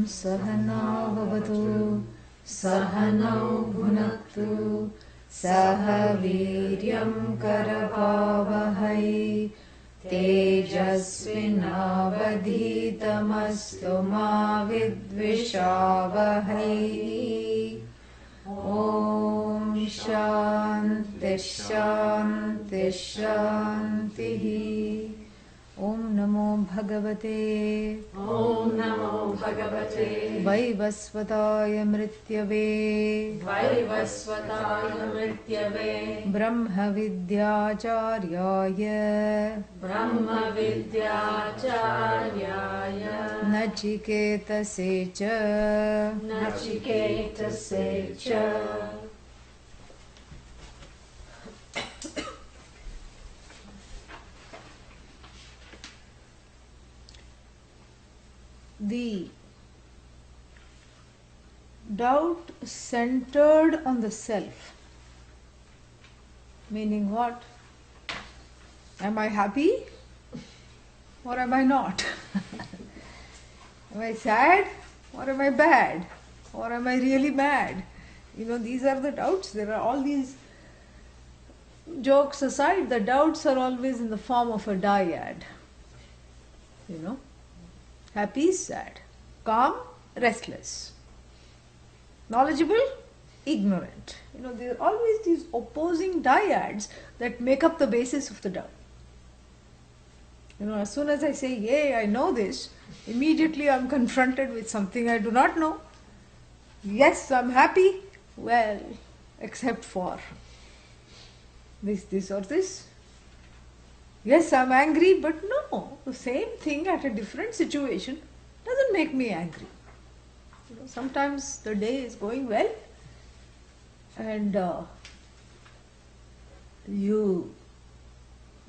Sahana Bhavatu Sahano Bhunaktu Saha Viryam Karapavahai Tejasvinavadhitamastu ma vidvishavahai. Om Shanti Shanti Shanti. Om Namo Bhagavate Om Namo Bhagavate Vaivasvataya Mrityave Vaivasvataya Mrityave Brahma Vidyacharyaya Brahma Vidyacharyaya Nachiketase cha Nachiketase cha. The doubt centered on the self, meaning what? Am I happy or am I not? Am I sad or am I bad? Or am I really mad? These are the doubts. There are all these, jokes aside, the doubts are always in the form of a dyad. Happy, sad. Calm, restless. Knowledgeable, ignorant. There are always these opposing dyads that make up the basis of the doubt. As soon as I say, yay, I know this, immediately I'm confronted with something I do not know. Yes, I'm happy. Well, except for this or this. Yes, I'm angry, but no, the same thing at a different situation doesn't make me angry. Sometimes the day is going well and you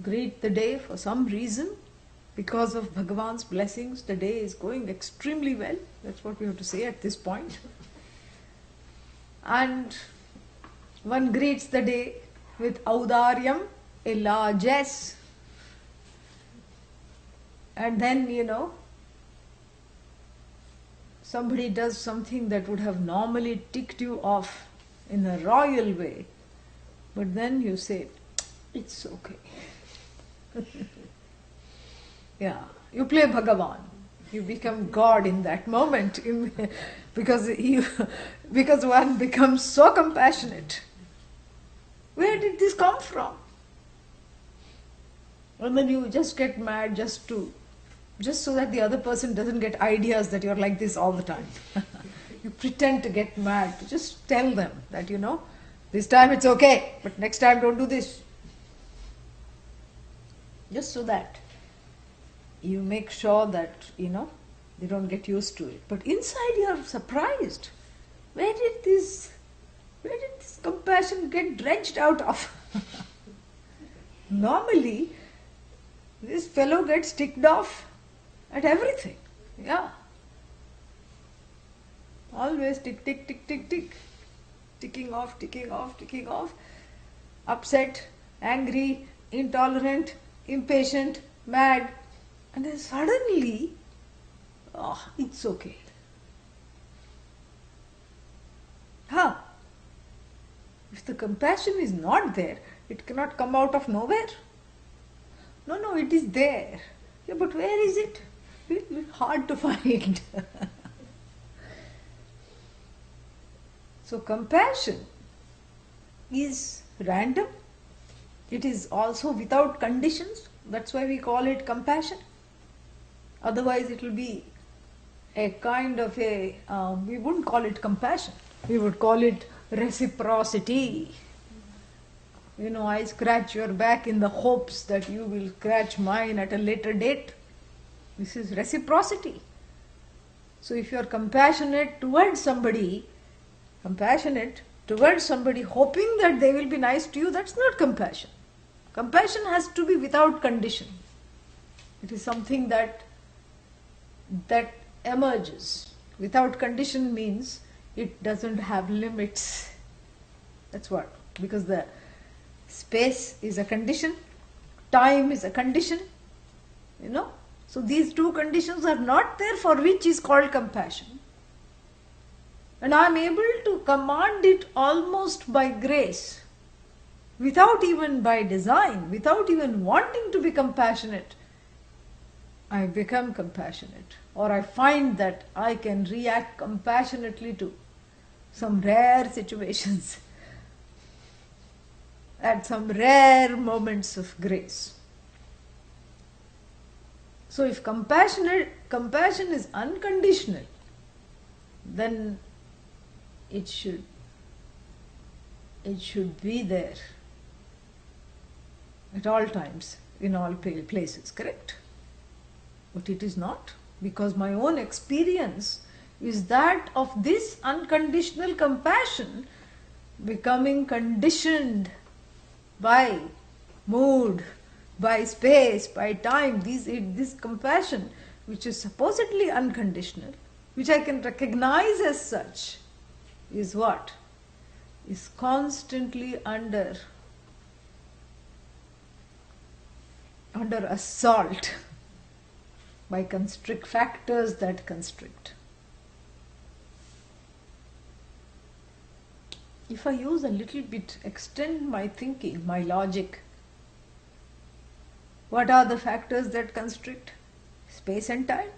greet the day for some reason. Because of Bhagavan's blessings, the day is going extremely well. That's what we have to say at this point. And one greets the day with audaryam, a largesse. And then, somebody does something that would have normally ticked you off in a royal way. But then you say, it's okay. Yeah, you play Bhagavan. You become God in that moment because one becomes so compassionate. Where did this come from? And then you just get mad just so that the other person doesn't get ideas that you're like this all the time. You pretend to get mad to just tell them that, this time it's okay, but next time don't do this. Just so that you make sure that, they don't get used to it. But inside you're surprised. Where did this compassion get dredged out of? Normally, this fellow gets ticked off at everything. Yeah. Always tick, tick, tick, tick, tick. Ticking off, ticking off, ticking off. Upset, angry, intolerant, impatient, mad. And then suddenly, it's okay. If the compassion is not there, it cannot come out of nowhere. No, it is there. Yeah, but where is it? It's hard to find. So compassion is random. It is also without conditions. That's why we call it compassion. Otherwise it will be a kind of we wouldn't call it compassion. We would call it reciprocity. I scratch your back in the hopes that you will scratch mine at a later date. This is reciprocity. So if you are compassionate towards somebody hoping that they will be nice to you, that's not compassion. Compassion has to be without condition. It is something that emerges. Without condition means it doesn't have limits. That's what. Because the space is a condition, time is a condition, So these two conditions are not there, for which is called compassion. And I am able to command it almost by grace, without even by design, without even wanting to be compassionate. I become compassionate, or I find that I can react compassionately to some rare situations at some rare moments of grace. So if compassion is unconditional, then it should be there at all times, in all places, correct? But it is not, because my own experience is that of this unconditional compassion becoming conditioned by mood, by space, by time. This compassion, which is supposedly unconditional, which I can recognize as such, is what? Is constantly under assault by factors that constrict. If I use a little bit, extend my thinking, my logic, what are the factors that constrict? Space and time.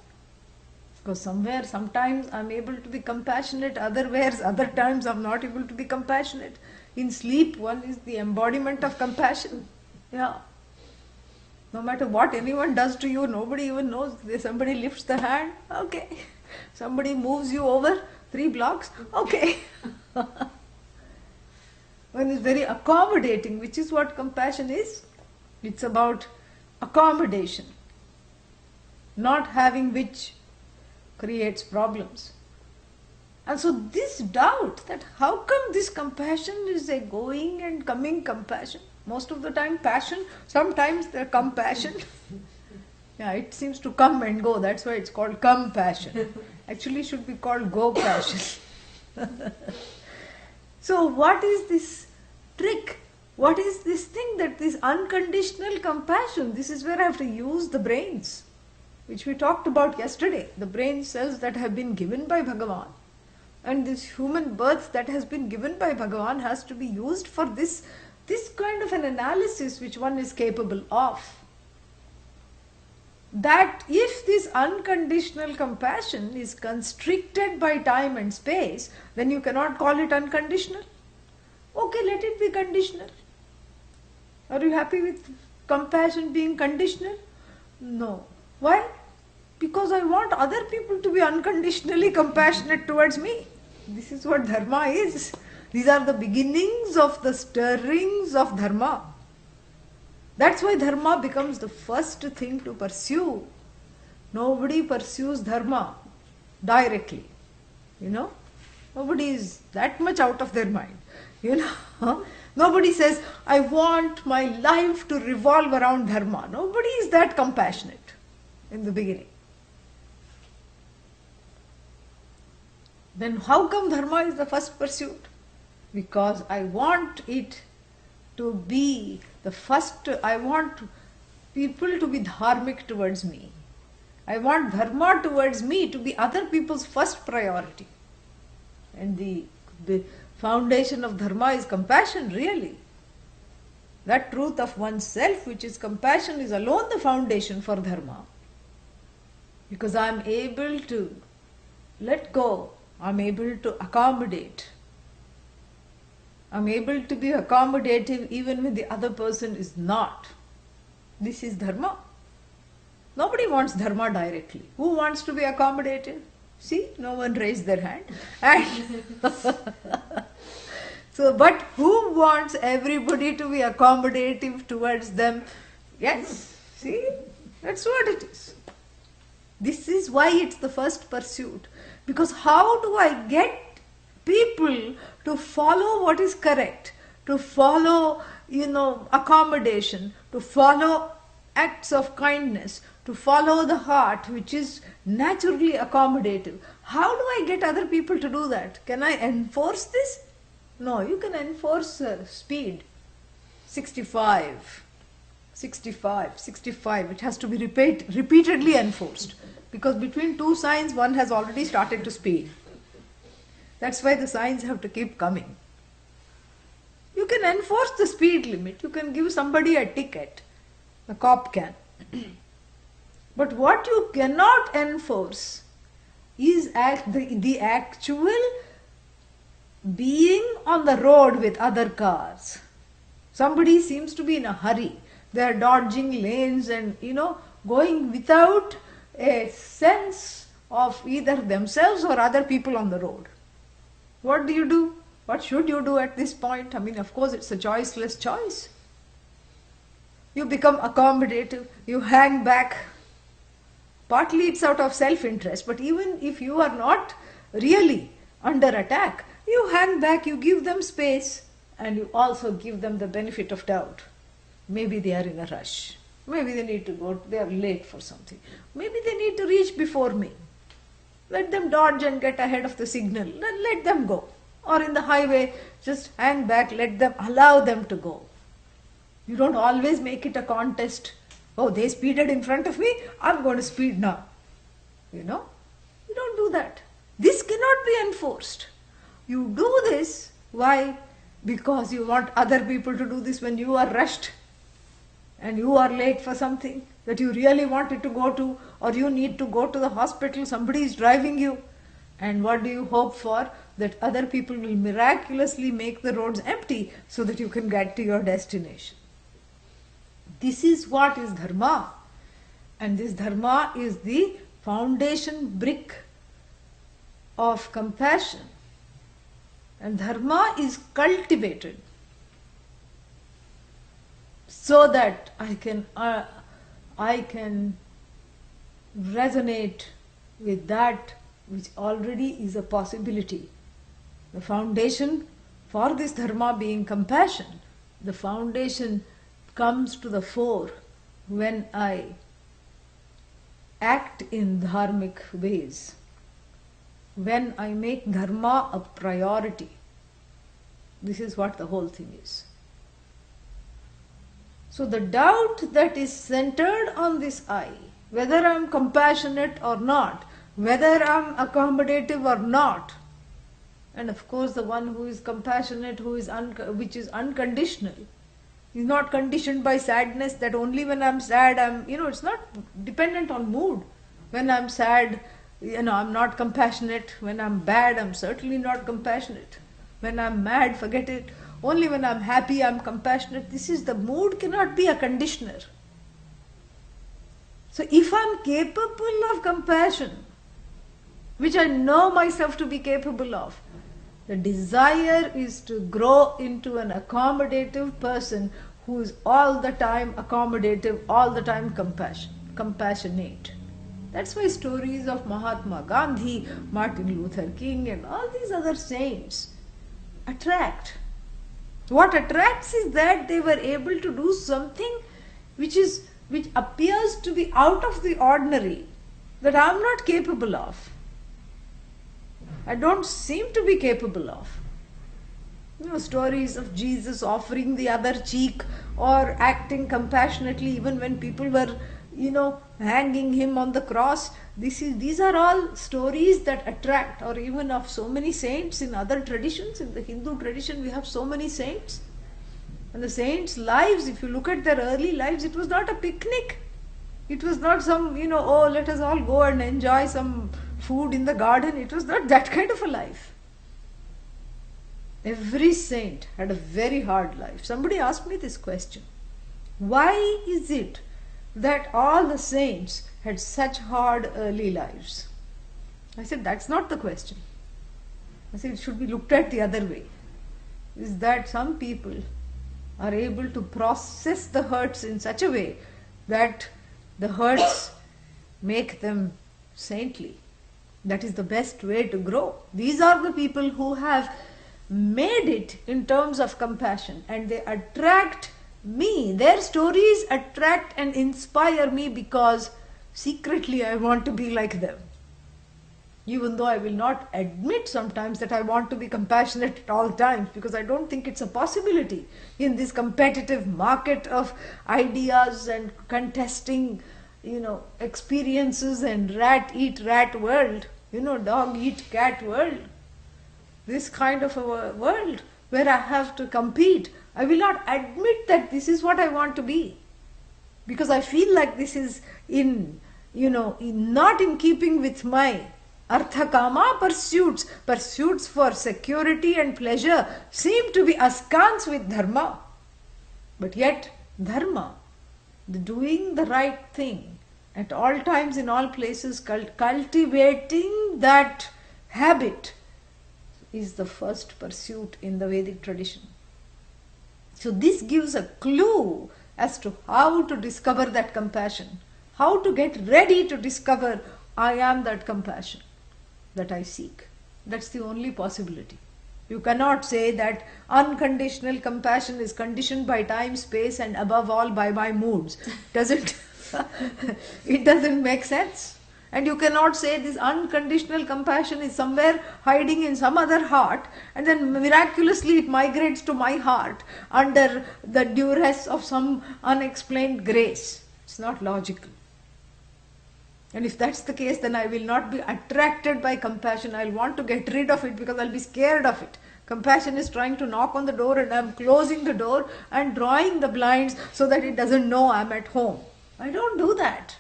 Because sometimes I'm able to be compassionate, other times I'm not able to be compassionate. In sleep, one is the embodiment of compassion. Yeah. No matter what anyone does to you, nobody even knows. Somebody lifts the hand, okay. Somebody moves you over 3 blocks, okay. One is very accommodating, which is what compassion is. It's about accommodation, not having which creates problems. And so this doubt that how come this compassion is a going and coming compassion, most of the time passion, sometimes there compassion. Yeah, it seems to come and go, that's why it's called compassion. Actually it should be called go passion. So what is this trick? What is this thing that this unconditional compassion, this is where I have to use the brains, which we talked about yesterday, the brain cells that have been given by Bhagavan. And this human birth that has been given by Bhagavan has to be used for this kind of an analysis which one is capable of. That if this unconditional compassion is constricted by time and space, then you cannot call it unconditional. Okay, let it be conditional. Are you happy with compassion being conditional? No. Why? Because I want other people to be unconditionally compassionate towards me. This is what dharma is. These are the beginnings of the stirrings of dharma. That's why dharma becomes the first thing to pursue. Nobody pursues dharma directly. Nobody is that much out of their mind. Nobody says, I want my life to revolve around dharma. Nobody is that compassionate in the beginning. Then how come dharma is the first pursuit? Because I want it to be the first, I want people to be dharmic towards me. I want dharma towards me to be other people's first priority. And the foundation of dharma is compassion, really. That truth of oneself, which is compassion, is alone the foundation for dharma. Because I am able to let go, I am able to accommodate. I am able to be accommodative even when the other person is not. This is dharma. Nobody wants dharma directly. Who wants to be accommodative? See, no one raised their hand. But who wants everybody to be accommodative towards them? Yes, see, that's what it is. This is why it's the first pursuit. Because how do I get people to follow what is correct, to follow, accommodation, to follow acts of kindness, to follow the heart, which is naturally accommodative? How do I get other people to do that? Can I enforce this? No, you can enforce speed. 65. It has to be repeatedly enforced. Because between 2 signs, one has already started to speed. That's why the signs have to keep coming. You can enforce the speed limit. You can give somebody a ticket. The cop can. But what you cannot enforce is the actual being on the road with other cars. Somebody seems to be in a hurry. They are dodging lanes and, going without a sense of either themselves or other people on the road. What do you do? What should you do at this point? Of course, it's a choiceless choice. You become accommodative. You hang back. Partly it's out of self-interest, but even if you are not really under attack, you hang back, you give them space, and you also give them the benefit of doubt. Maybe they are in a rush. Maybe they need to go, they are late for something. Maybe they need to reach before me. Let them dodge and get ahead of the signal. Let them go. Or in the highway, just hang back, allow them to go. You don't always make it a contest. Oh, they speeded in front of me, I'm going to speed now. You don't do that. This cannot be enforced. You do this, why? Because you want other people to do this when you are rushed and you are late for something that you really wanted to go to, or you need to go to the hospital, somebody is driving you. And what do you hope for? That other people will miraculously make the roads empty so that you can get to your destination. This is what is dharma. And this dharma is the foundation brick of compassion. And dharma is cultivated so that I can resonate with that which already is a possibility. The foundation for this dharma being compassion, the foundation comes to the fore when I act in dharmic ways, when I make dharma a priority. This is what the whole thing is. So the doubt that is centered on this I, whether I am compassionate or not, whether I am accommodative or not, and of course the one who is compassionate, which is unconditional, is not conditioned by sadness, that only when I'm sad it's not dependent on mood. When I'm sad, I'm not compassionate. When I'm bad, I'm certainly not compassionate. When I'm mad, forget it. Only when I'm happy, I'm compassionate. The mood cannot be a conditioner. So if I'm capable of compassion, which I know myself to be capable of, the desire is to grow into an accommodative person who is all the time accommodative, all the time compassionate. That's why stories of Mahatma Gandhi, Martin Luther King and all these other saints attract. What attracts is that they were able to do something which appears to be out of the ordinary, that I am not capable of. I don't seem to be capable of. Stories of Jesus offering the other cheek or acting compassionately even when people were, hanging him on the cross. These are all stories that attract, or even of so many saints in other traditions. In the Hindu tradition, we have so many saints. And the saints' lives, if you look at their early lives, it was not a picnic. It was not some, let us all go and enjoy some food in the garden. It was not that kind of a life. Every saint had a very hard life. Somebody asked me this question. Why is it that all the saints had such hard early lives? I said, that's not the question. I said, it should be looked at the other way. Is that some people are able to process the hurts in such a way that the hurts make them saintly. That is the best way to grow. These are the people who have made it in terms of compassion, and they attract me. Their stories attract and inspire me because secretly I want to be like them. Even though I will not admit sometimes that I want to be compassionate at all times, because I don't think it's a possibility in this competitive market of ideas and contesting, experiences and rat eat rat world, dog eat cat world. this kind of a world where I have to compete. I will not admit that this is what I want to be, because I feel like this is not in keeping with my artha kama pursuits. Pursuits for security and pleasure seem to be askance with dharma. But yet, dharma, the doing the right thing at all times, in all places, cultivating that habit is the first pursuit in the Vedic tradition. So this gives a clue as to how to discover that compassion, how to get ready to discover I am that compassion that I seek. That's the only possibility. You cannot say that unconditional compassion is conditioned by time, space, and above all by my moods. It doesn't make sense. And you cannot say this unconditional compassion is somewhere hiding in some other heart, and then miraculously it migrates to my heart under the duress of some unexplained grace. It's not logical. And if that's the case, then I will not be attracted by compassion. I'll want to get rid of it because I'll be scared of it. Compassion is trying to knock on the door, and I'm closing the door and drawing the blinds so that it doesn't know I'm at home. I don't do that.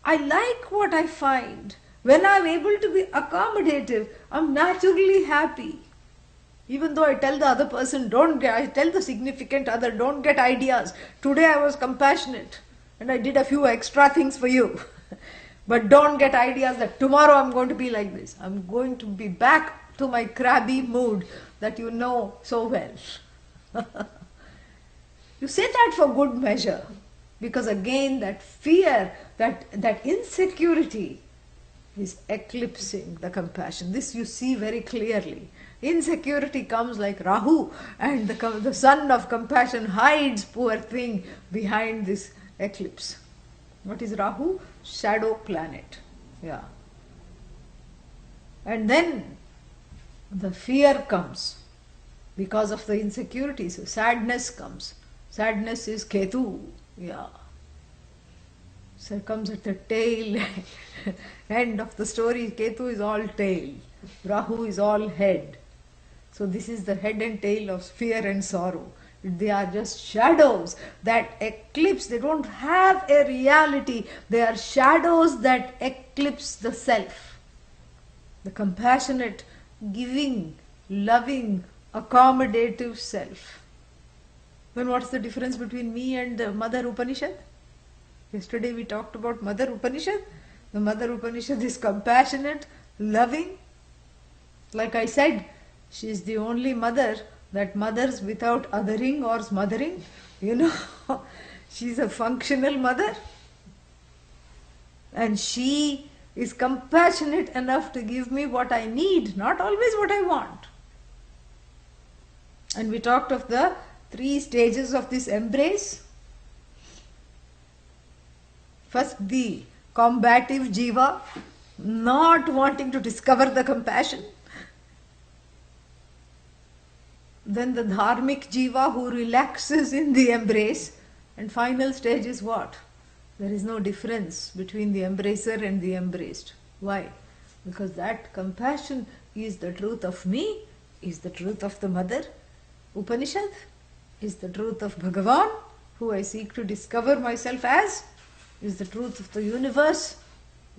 I like what I find. When I'm able to be accommodative, I'm naturally happy. Even though I tell the other person, I tell the significant other, don't get ideas. Today I was compassionate and I did a few extra things for you. But don't get ideas that tomorrow I'm going to be like this. I'm going to be back to my crabby mood that you know so well. You say that for good measure, because again that fear, that insecurity is eclipsing the compassion. This you see very clearly. Insecurity comes like Rahu, and the sun of compassion hides, poor thing, behind this eclipse. What is Rahu? Shadow planet. Yeah. And then the fear comes because of the insecurity. So sadness comes. Sadness is Katho. Yeah. So it comes at the tail end of the story. Katho is all tail. Rahu is all head. So this is the head and tail of fear and sorrow. They are just shadows that eclipse. They don't have a reality. They are shadows that eclipse the self. The compassionate, giving, loving, accommodative self. Then what's the difference between me and the Mother Upanishad? Yesterday we talked about Mother Upanishad. The Mother Upanishad is compassionate, loving. Like I said, she is the only mother that mothers without othering or smothering. She's a functional mother. And she is compassionate enough to give me what I need, not always what I want. And we talked of the 3 stages of this embrace. First, the combative jiva, not wanting to discover the compassion. Then the dharmic jiva who relaxes in the embrace. And final stage is what? There is no difference between the embracer and the embraced. Why? Because that compassion is the truth of me, is the truth of the Mother Upanishad, is the truth of Bhagavan, who I seek to discover myself as, is the truth of the universe,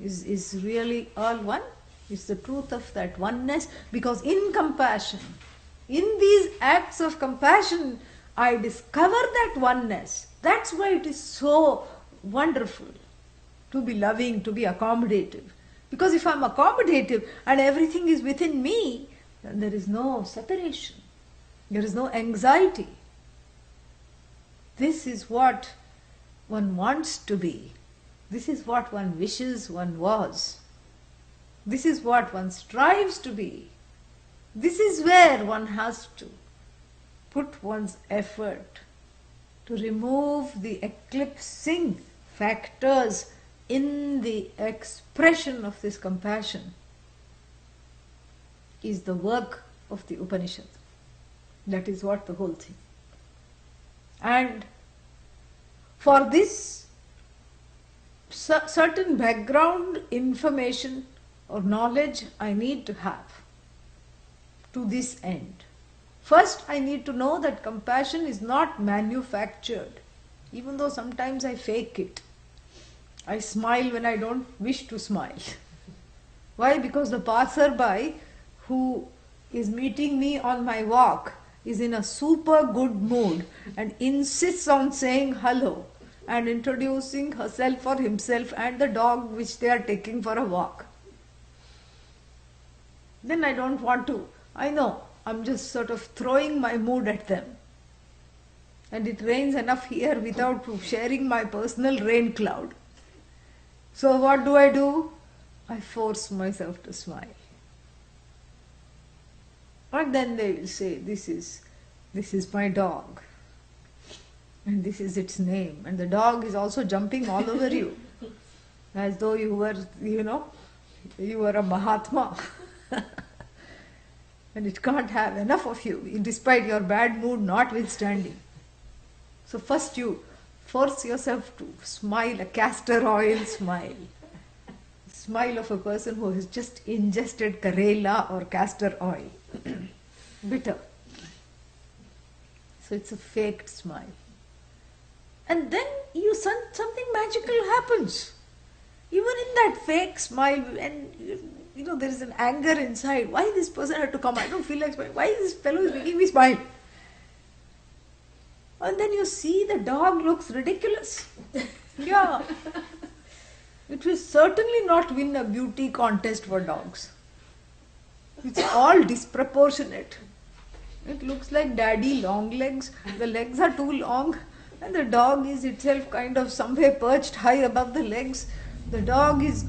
is really all one, is the truth of that oneness. Because in compassion, in these acts of compassion, I discover that oneness. That's why it is so wonderful to be loving, to be accommodative. Because if I'm accommodative and everything is within me, then there is no separation. There is no anxiety. This is what one wants to be. This is what one wishes one was. This is what one strives to be. This is where one has to put one's effort to remove the eclipsing factors in the expression of this compassion is the work of the Upanishad. That is what the whole thing. And for this, certain background information or knowledge I need to have. to this end. First, I need to know that compassion is not manufactured, even though sometimes I fake it. I smile when I don't wish to smile. Why? Because the passerby who is meeting me on my walk is in a super good mood and insists on saying hello and introducing herself or himself and the dog which they are taking for a walk. Then I don't want to. I know, I'm just sort of throwing my mood at them. And it rains enough here without sharing my personal rain cloud. So what do? I force myself to smile. And then they will say, this is my dog. And this is its name. And the dog is also jumping all over you. As though you were, you were a Mahatma. And it can't have enough of you, despite your bad mood notwithstanding. So first you force yourself to smile, a castor oil smile. Smile of a person who has just ingested Karela or castor oil. Bitter. So it's a faked smile. And then something magical happens. Even in that fake smile, and there is an anger inside. Why this person had to come? I don't feel like smiling. Why this fellow is making me smile? And then you see the dog looks ridiculous. Yeah. It will certainly not win a beauty contest for dogs. It's all disproportionate. It looks like daddy long legs. The legs are too long and the dog is itself kind of somewhere perched high above the legs. The dog is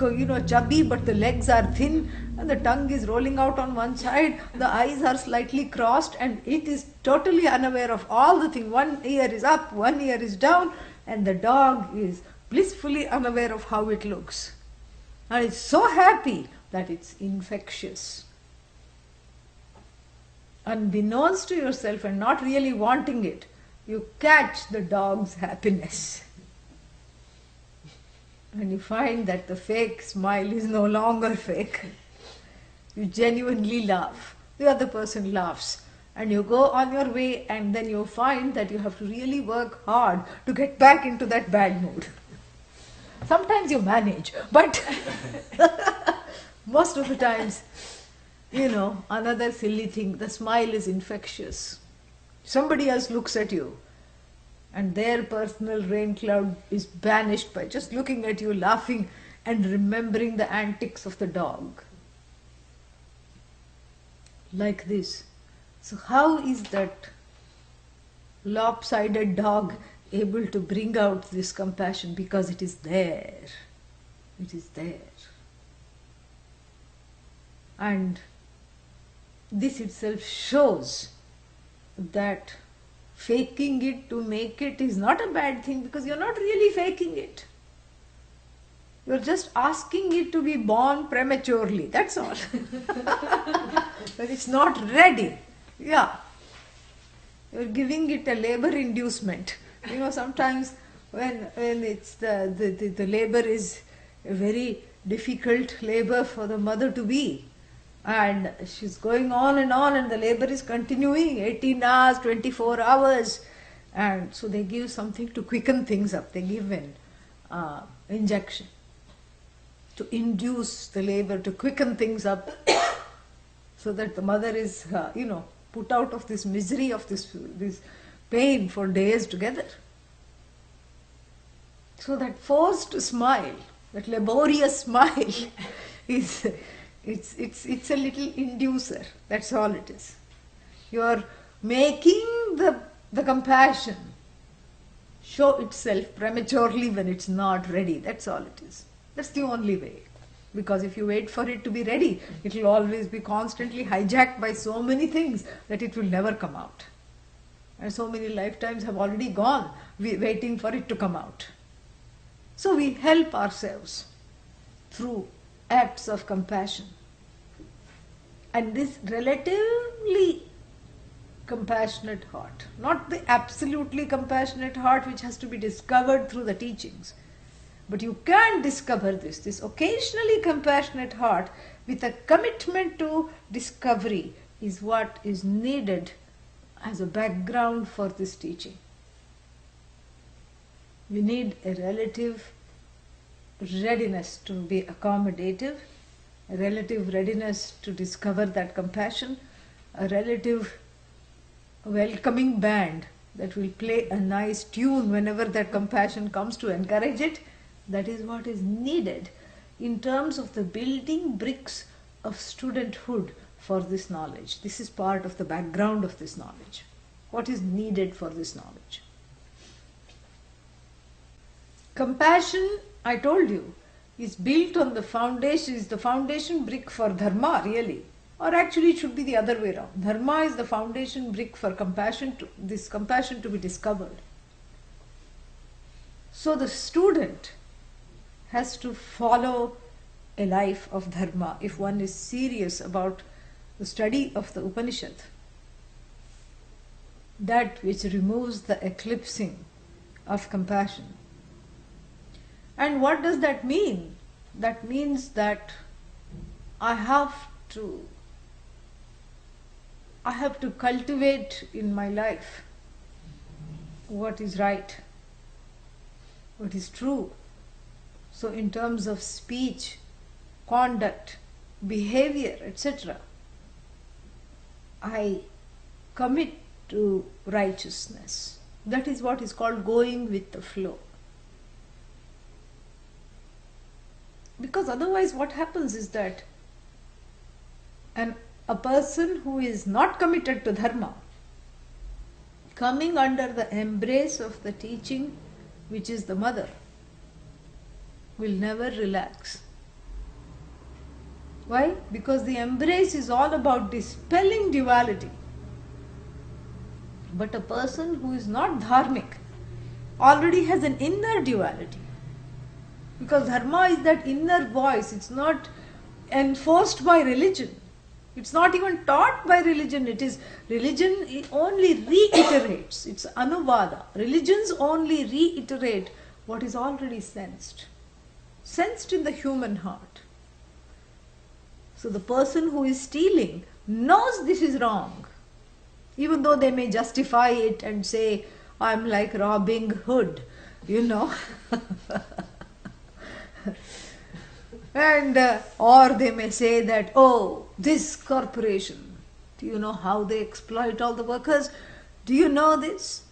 chubby but the legs are thin and the tongue is rolling out on one side. The eyes are slightly crossed and it is totally unaware of all the things. One ear is up, one ear is down, and the dog is blissfully unaware of how it looks. And it's so happy that it's infectious. Unbeknownst to yourself and not really wanting it, you catch the dog's happiness. And you find that the fake smile is no longer fake. You genuinely laugh. The other person laughs. And you go on your way, and then you find that you have to really work hard to get back into that bad mood. Sometimes you manage, but most of the times, another silly thing, the smile is infectious. Somebody else looks at you and their personal rain cloud is banished by just looking at you, laughing and remembering the antics of the dog. Like this. So how is that lopsided dog able to bring out this compassion? Because it is there. It is there. And this itself shows that faking it to make it is not a bad thing, because you're not really faking it. You're just asking it to be born prematurely, that's all. But it's not ready. Yeah. You're giving it a labor inducement. Sometimes when it's the labor is a very difficult labor for the mother to be, and she's going on and the labor is continuing 18 hours, 24 hours, and so they give something to quicken things up. They give an injection to induce the labor, to quicken things up, so that the mother is put out of this misery, of this pain for days together. So that forced smile, that laborious smile is it's a little inducer. That's all it is. You are making the compassion show itself prematurely when it's not ready. That's all it is. That's the only way. Because if you wait for it to be ready, it will always be constantly hijacked by so many things that it will never come out. And so many lifetimes have already gone waiting for it to come out. So we help ourselves through acts of compassion. And this relatively compassionate heart, not the absolutely compassionate heart which has to be discovered through the teachings, but you can discover this occasionally compassionate heart with a commitment to discovery, is what is needed as a background for this teaching. You need a relative readiness to be accommodative, a relative readiness to discover that compassion, a relative welcoming band that will play a nice tune whenever that compassion comes to encourage it. That is what is needed in terms of the building bricks of studenthood for this knowledge. This is part of the background of this knowledge. What is needed for this knowledge? Compassion, I told you, is built on the foundation, is the foundation brick for dharma really. Or actually it should be the other way around. Dharma is the foundation brick for compassion, this compassion to be discovered. So the student has to follow a life of dharma if one is serious about the study of the Upanishad. That which removes the eclipsing of compassion. And what does that mean? That means that I have to cultivate in my life what is right, what is true. So in terms of speech, conduct, behavior, etc., I commit to righteousness. That is what is called going with the flow. Because otherwise what happens is that a person who is not committed to dharma, coming under the embrace of the teaching which is the mother, will never relax. Why? Because the embrace is all about dispelling duality. But a person who is not dharmic already has an inner duality. Because dharma is that inner voice, it's not enforced by religion. It's not even taught by religion. Religion only reiterates. It's anuvada. Religions only reiterate what is already sensed. Sensed in the human heart. So the person who is stealing knows this is wrong. Even though they may justify it and say, I'm like Robin Hood, and or they may say that, oh, this corporation, do you know how they exploit all the workers? Do you know this?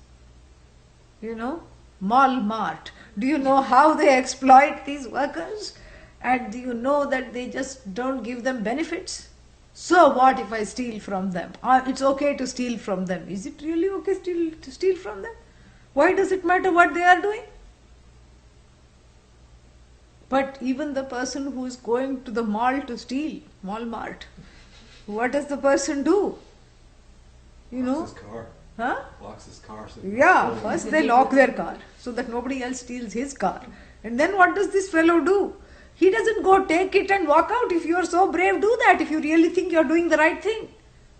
Mall-mart. Do you know how they exploit these workers? And do you know that they just don't give them benefits? So what if I steal from them? It's okay to steal from them. Is it really okay to steal from them? Why does it matter what they are doing? But even the person who is going to the mall to steal, Mall-mart, what does the person do? Locks his car. Huh? Locks his car. So Yeah, first they lock their car so that nobody else steals his car. And then what does this fellow do? He doesn't go take it and walk out. If you are so brave, do that if you really think you are doing the right thing.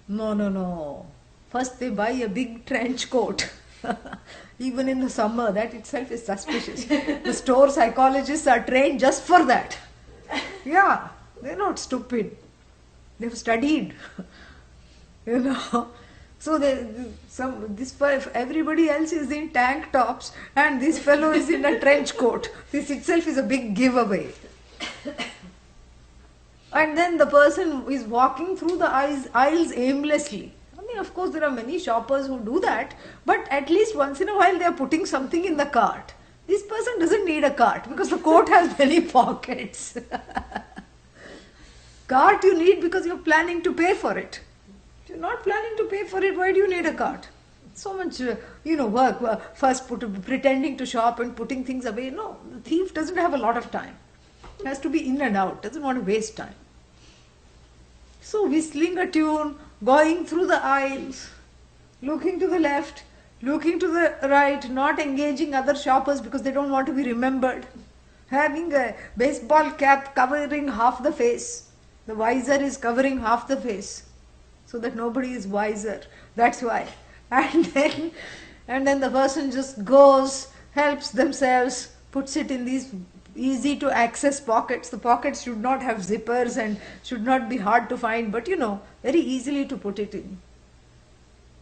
No. First they buy a big trench coat. Even in the summer, that itself is suspicious. The store psychologists are trained just for that. Yeah, they're not stupid. They've studied. So everybody else is in tank tops and this fellow is in a trench coat. This itself is a big giveaway. And then the person is walking through the aisles aimlessly. Of course, there are many shoppers who do that, but at least once in a while they are putting something in the cart. This person doesn't need a cart because the coat has many pockets. Cart you need because you're planning to pay for it. If you're not planning to pay for it, why do you need a cart? So much, work. First pretending to shop and putting things away. No, the thief doesn't have a lot of time. He has to be in and out, doesn't want to waste time. So whistling a tune, going through the aisles, looking to the left, looking to the right, not engaging other shoppers because they don't want to be remembered, having a baseball cap covering half the face. The visor is covering half the face so that nobody is wiser. That's why. And then the person just goes, helps themselves, puts it in these easy to access pockets. The pockets should not have zippers and should not be hard to find, but very easily to put it in.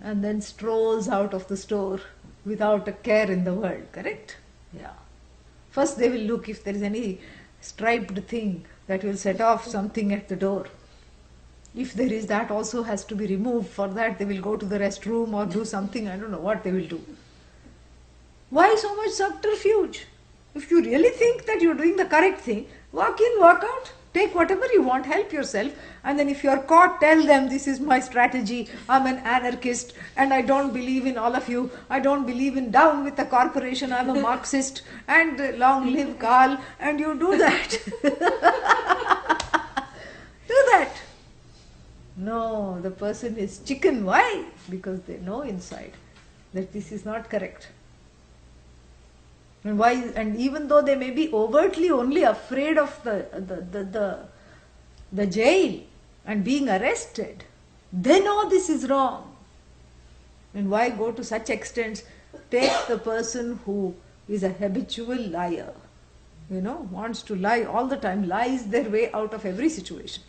And then strolls out of the store without a care in the world, correct? Yeah. First they will look if there is any striped thing that will set off something at the door. If there is, that also has to be removed. For that they will go to the restroom or do something, I don't know what they will do. Why so much subterfuge? If you really think that you're doing the correct thing, walk in, walk out, take whatever you want, help yourself, and then if you're caught, tell them, this is my strategy, I'm an anarchist and I don't believe in all of you, I don't believe in down with the corporation, I'm a Marxist, and long live Karl, and you do that. Do that. No, the person is chicken. Why? Because they know inside that this is not correct. And why? And even though they may be overtly only afraid of the jail and being arrested, they know this is wrong. And why go to such extents? Take the person who is a habitual liar, wants to lie all the time, lies their way out of every situation.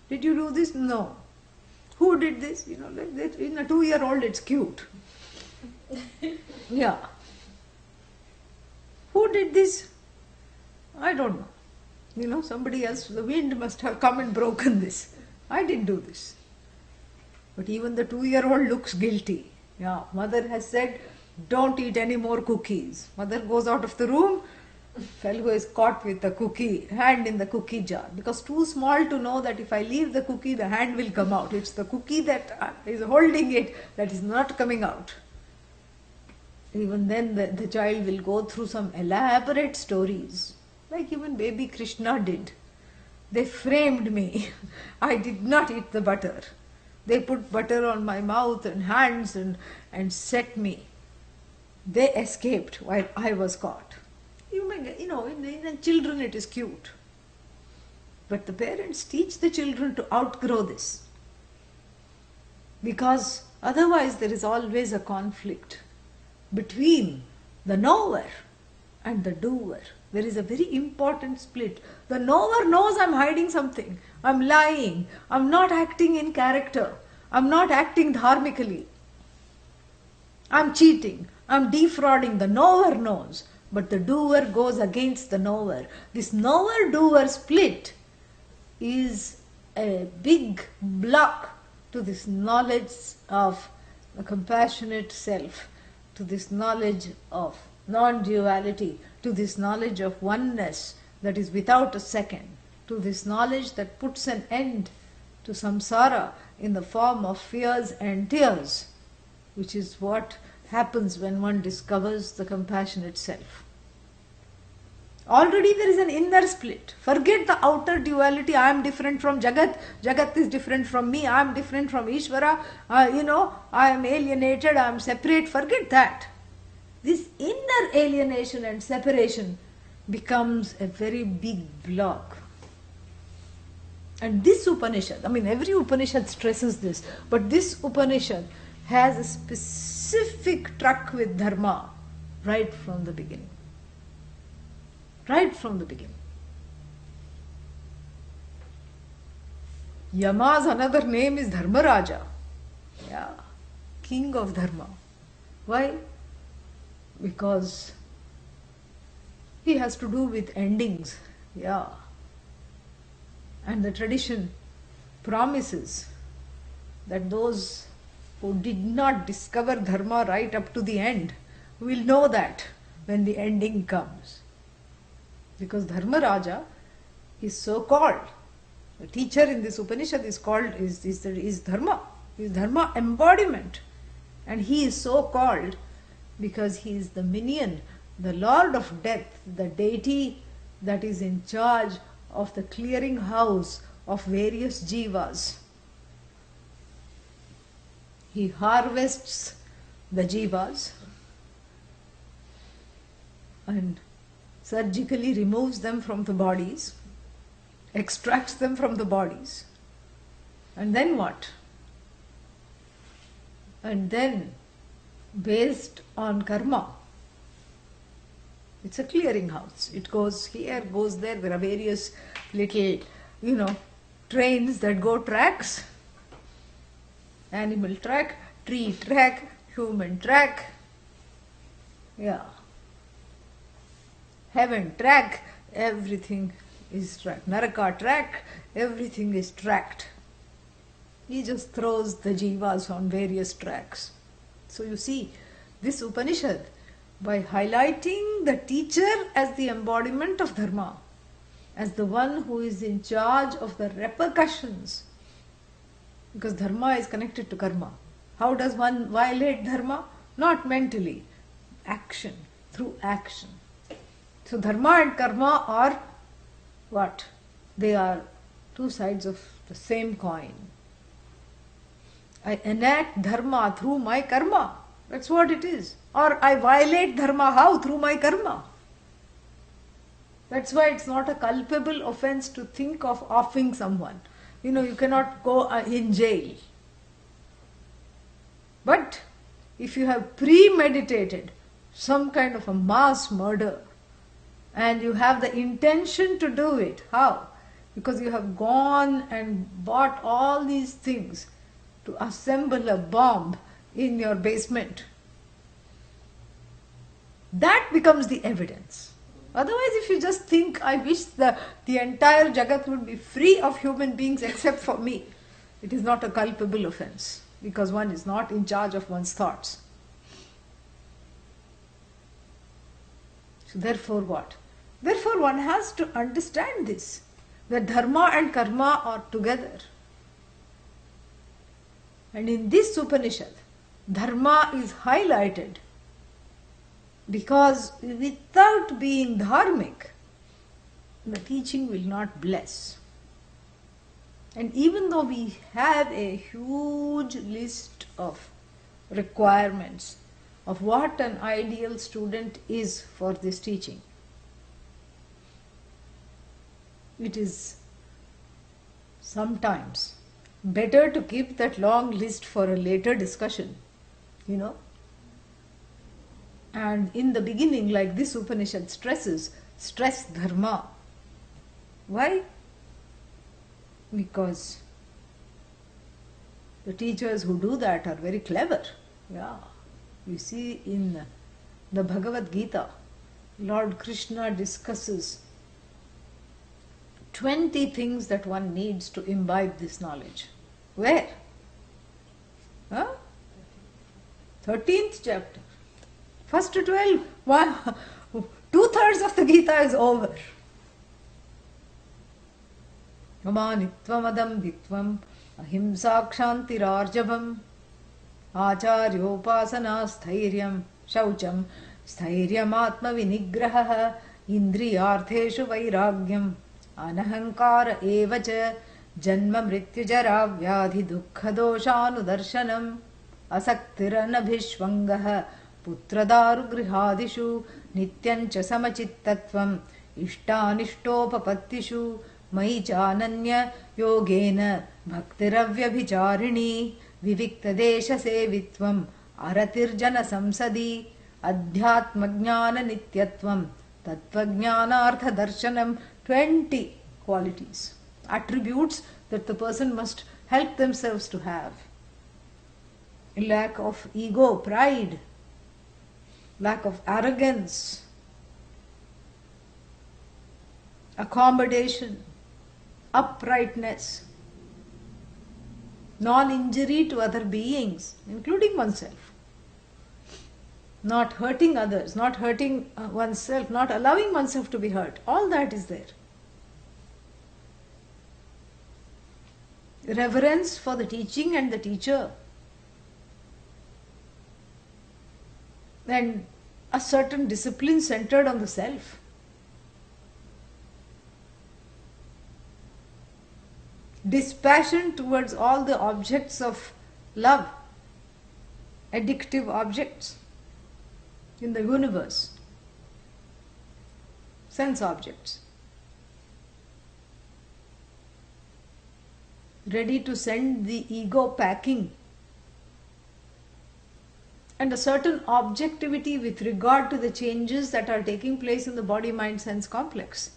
Did you do this? No. Who did this? In a 2-year-old it's cute. Yeah. Who did this? I don't know. Somebody else, the wind must have come and broken this. I didn't do this. But even the 2-year-old looks guilty. Yeah, mother has said, don't eat any more cookies. Mother goes out of the room, fellow is caught with the cookie, hand in the cookie jar. Because too small to know that if I leave the cookie, the hand will come out. It's the cookie that is holding it that is not coming out. Even then the child will go through some elaborate stories, like even baby Krishna did. They framed me. I did not eat the butter. They put butter on my mouth and hands and set me. They escaped while I was caught. In children it is cute. But the parents teach the children to outgrow this. Because otherwise there is always a conflict between the knower and the doer. There is a very important split. The knower knows I'm hiding something. I'm lying. I'm not acting in character. I'm not acting dharmically. I'm cheating. I'm defrauding. The knower knows. But the doer goes against the knower. This knower-doer split is a big block to this knowledge of the compassionate self, to this knowledge of non-duality, to this knowledge of oneness that is without a second, to this knowledge that puts an end to samsara in the form of fears and tears, which is what happens when one discovers the compassionate self. Already there is an inner split. Forget the outer duality. I am different from Jagat. Jagat is different from me. I am different from Ishvara. I am alienated. I am separate. Forget that. This inner alienation and separation becomes a very big block. And this Upanishad, every Upanishad stresses this, but this Upanishad has a specific truck with dharma right from the beginning. Right from the beginning. Yama's another name is Dharmaraja. Yeah, king of dharma. Why? Because he has to do with endings. Yeah. And the tradition promises that those who did not discover dharma right up to the end will know that when the ending comes. Because Dharmaraja is so called. The teacher in this Upanishad is called, is Dharma. Is Dharma embodiment. And he is so called because he is the minion, the lord of death, the deity that is in charge of the clearing house of various jivas. He harvests the jivas and surgically removes them from the bodies, extracts them from the bodies, and then what? And then, based on karma, It's a clearing house. It goes here, goes there. There are various little, trains that go tracks. Animal track, tree track, human track. Yeah. Heaven track, everything is tracked. Naraka track, everything is tracked. He just throws the jivas on various tracks. So you see, this Upanishad, by highlighting the teacher as the embodiment of dharma, as the one who is in charge of the repercussions, because dharma is connected to karma. How does one violate dharma? Not mentally, action, through action. So dharma and karma are what? They are two sides of the same coin. I enact dharma through my karma. That's what it is. Or I violate dharma how? Through my karma. That's why it's not a culpable offense to think of offing someone. You cannot go in jail. But if you have premeditated some kind of a mass murder and you have the intention to do it, how? Because you have gone and bought all these things to assemble a bomb in your basement. That becomes the evidence. Otherwise, if you just think, I wish the entire Jagat would be free of human beings except for me, it is not a culpable offense, because one is not in charge of one's thoughts. So therefore what? Therefore one has to understand this, that dharma and karma are together. And in this Upanishad, dharma is highlighted because without being dharmic, the teaching will not bless. And even though we have a huge list of requirements of what an ideal student is for this teaching, it is sometimes better to keep that long list for a later discussion, And in the beginning, like this Upanishad stress dharma. Why? Because the teachers who do that are very clever. Yeah. You see in the Bhagavad Gita, Lord Krishna discusses 20 things that one needs to imbibe this knowledge. Where? 13th chapter. First 12, 2/3 of the Gita is over. Amanitvam adambhitvam ahimsakshantirarjavam acharyopasanā stairyam shaucham stairyam atma vinigrahah indriyartheshu vairagyam anahankara evacha janma mrityujara vyadhi dukkha doshanudarshanam asaktiranabhishvangah putradaru grihadishu nityancha samachittatvam ishtanishtopapatishu मयि चानन्य योगेन भक्तिरव्यभिचारिणी विविक्तदेशसेवित्वम् अरतिर्जनसंसदि अध्यात्मज्ञाननित्यत्वम् तत्त्वज्ञानार्थदर्शनम् 20 qualities, attributes that the person must help themselves to have. Lack of ego, pride, lack of arrogance, accommodation, uprightness, non-injury to other beings, including oneself, not hurting others, not hurting oneself, not allowing oneself to be hurt. All that is there. Reverence for the teaching and the teacher, and a certain discipline centered on the self. Dispassion towards all the objects of love, addictive objects in the universe, sense objects. Ready to send the ego packing and a certain objectivity with regard to the changes that are taking place in the body, mind, sense complex.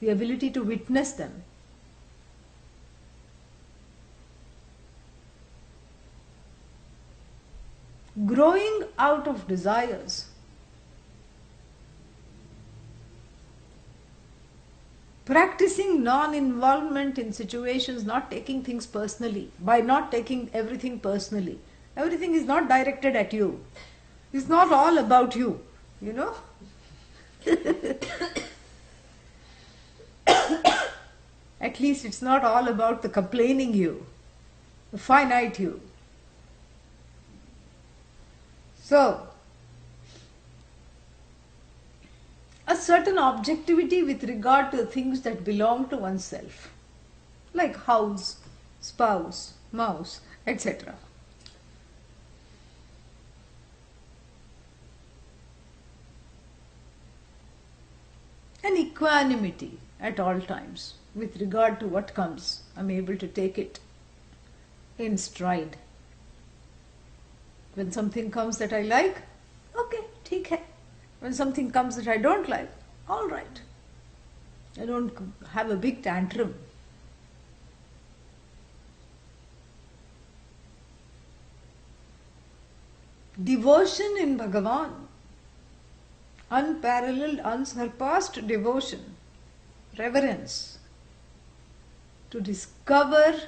The ability to witness them. Growing out of desires. Practicing non-involvement in situations, not taking things personally, by not taking everything personally. Everything is not directed at you. It's not all about you, you know. At least it's not all about the complaining you, the finite you. So, a certain objectivity with regard to the things that belong to oneself, like house, spouse, mouse, etc. An equanimity at all times with regard to what comes. I'm able to take it in stride. When something comes that I like, okay, theek hai. When something comes that I don't like, all right. I don't have a big tantrum. Devotion in Bhagavan. Unparalleled, unsurpassed devotion. Reverence. To discover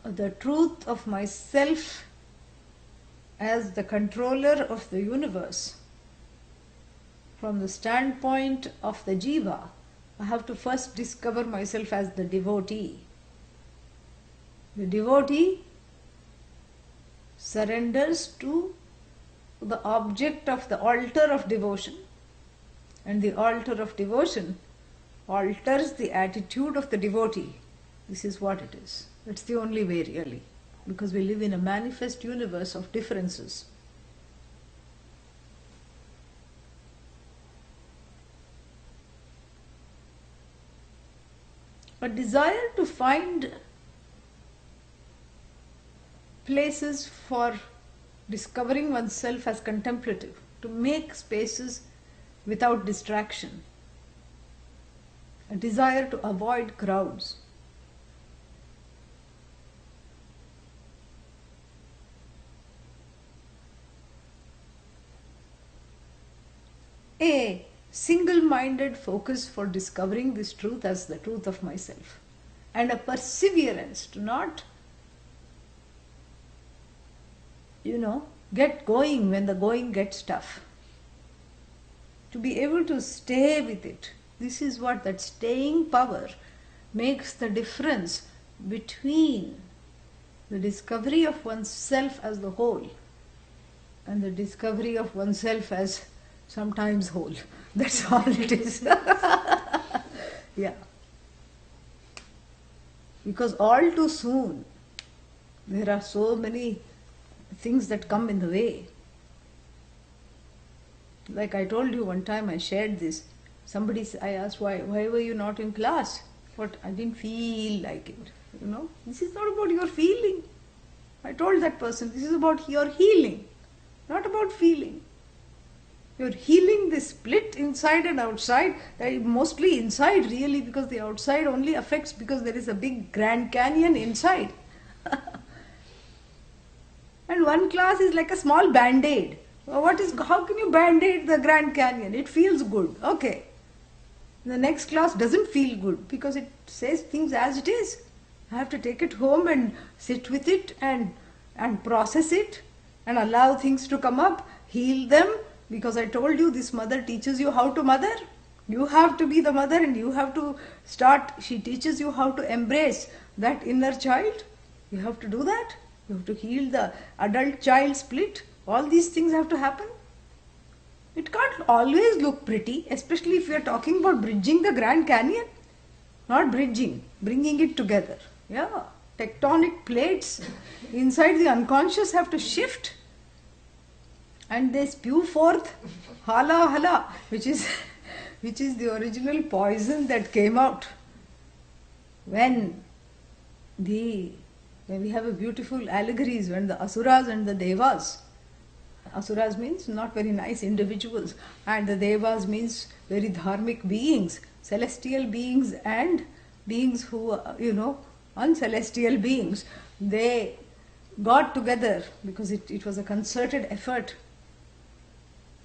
the truth of myself as the controller of the universe. From the standpoint of the jiva, I have to first discover myself as the devotee. The devotee surrenders to the object of the altar of devotion, and the altar of devotion alters the attitude of the devotee. This is what it is. It's the only way, really, because we live in a manifest universe of differences. A desire to find places for discovering oneself as contemplative, to make spaces without distraction. A desire to avoid crowds. A single-minded focus for discovering this truth as the truth of myself, and a perseverance to not, get going when the going gets tough. To be able to stay with it. This is what that staying power makes the difference between the discovery of oneself as the whole and the discovery of oneself as sometimes whole. That's all it is. Yeah. Because all too soon there are so many things that come in the way. Like I told you one time, I shared this. I asked, why were you not in class? What, I didn't feel like it. This is not about your feeling. I told that person, this is about your healing, not about feeling. You're healing the split inside and outside, mostly inside really, because the outside only affects because there is a big Grand Canyon inside. And one class is like a small band-aid. How can you band-aid the Grand Canyon? It feels good. Okay. The next class doesn't feel good because it says things as it is. I have to take it home and sit with it and process it and allow things to come up, heal them, because I told you this mother teaches you how to mother. You have to be the mother and you have to she teaches you how to embrace that inner child. You have to do that. You have to heal the adult-child split. All these things have to happen. It can't always look pretty, especially if we are talking about bridging the Grand Canyon. Not bridging, bringing it together. Yeah, tectonic plates inside the unconscious have to shift. And they spew forth hala hala, which is the original poison that came out when we have a beautiful allegories when the asuras and the devas Asuras means not very nice individuals, and the Devas means very dharmic beings, celestial beings and beings who, uncelestial beings. They got together because it was a concerted effort.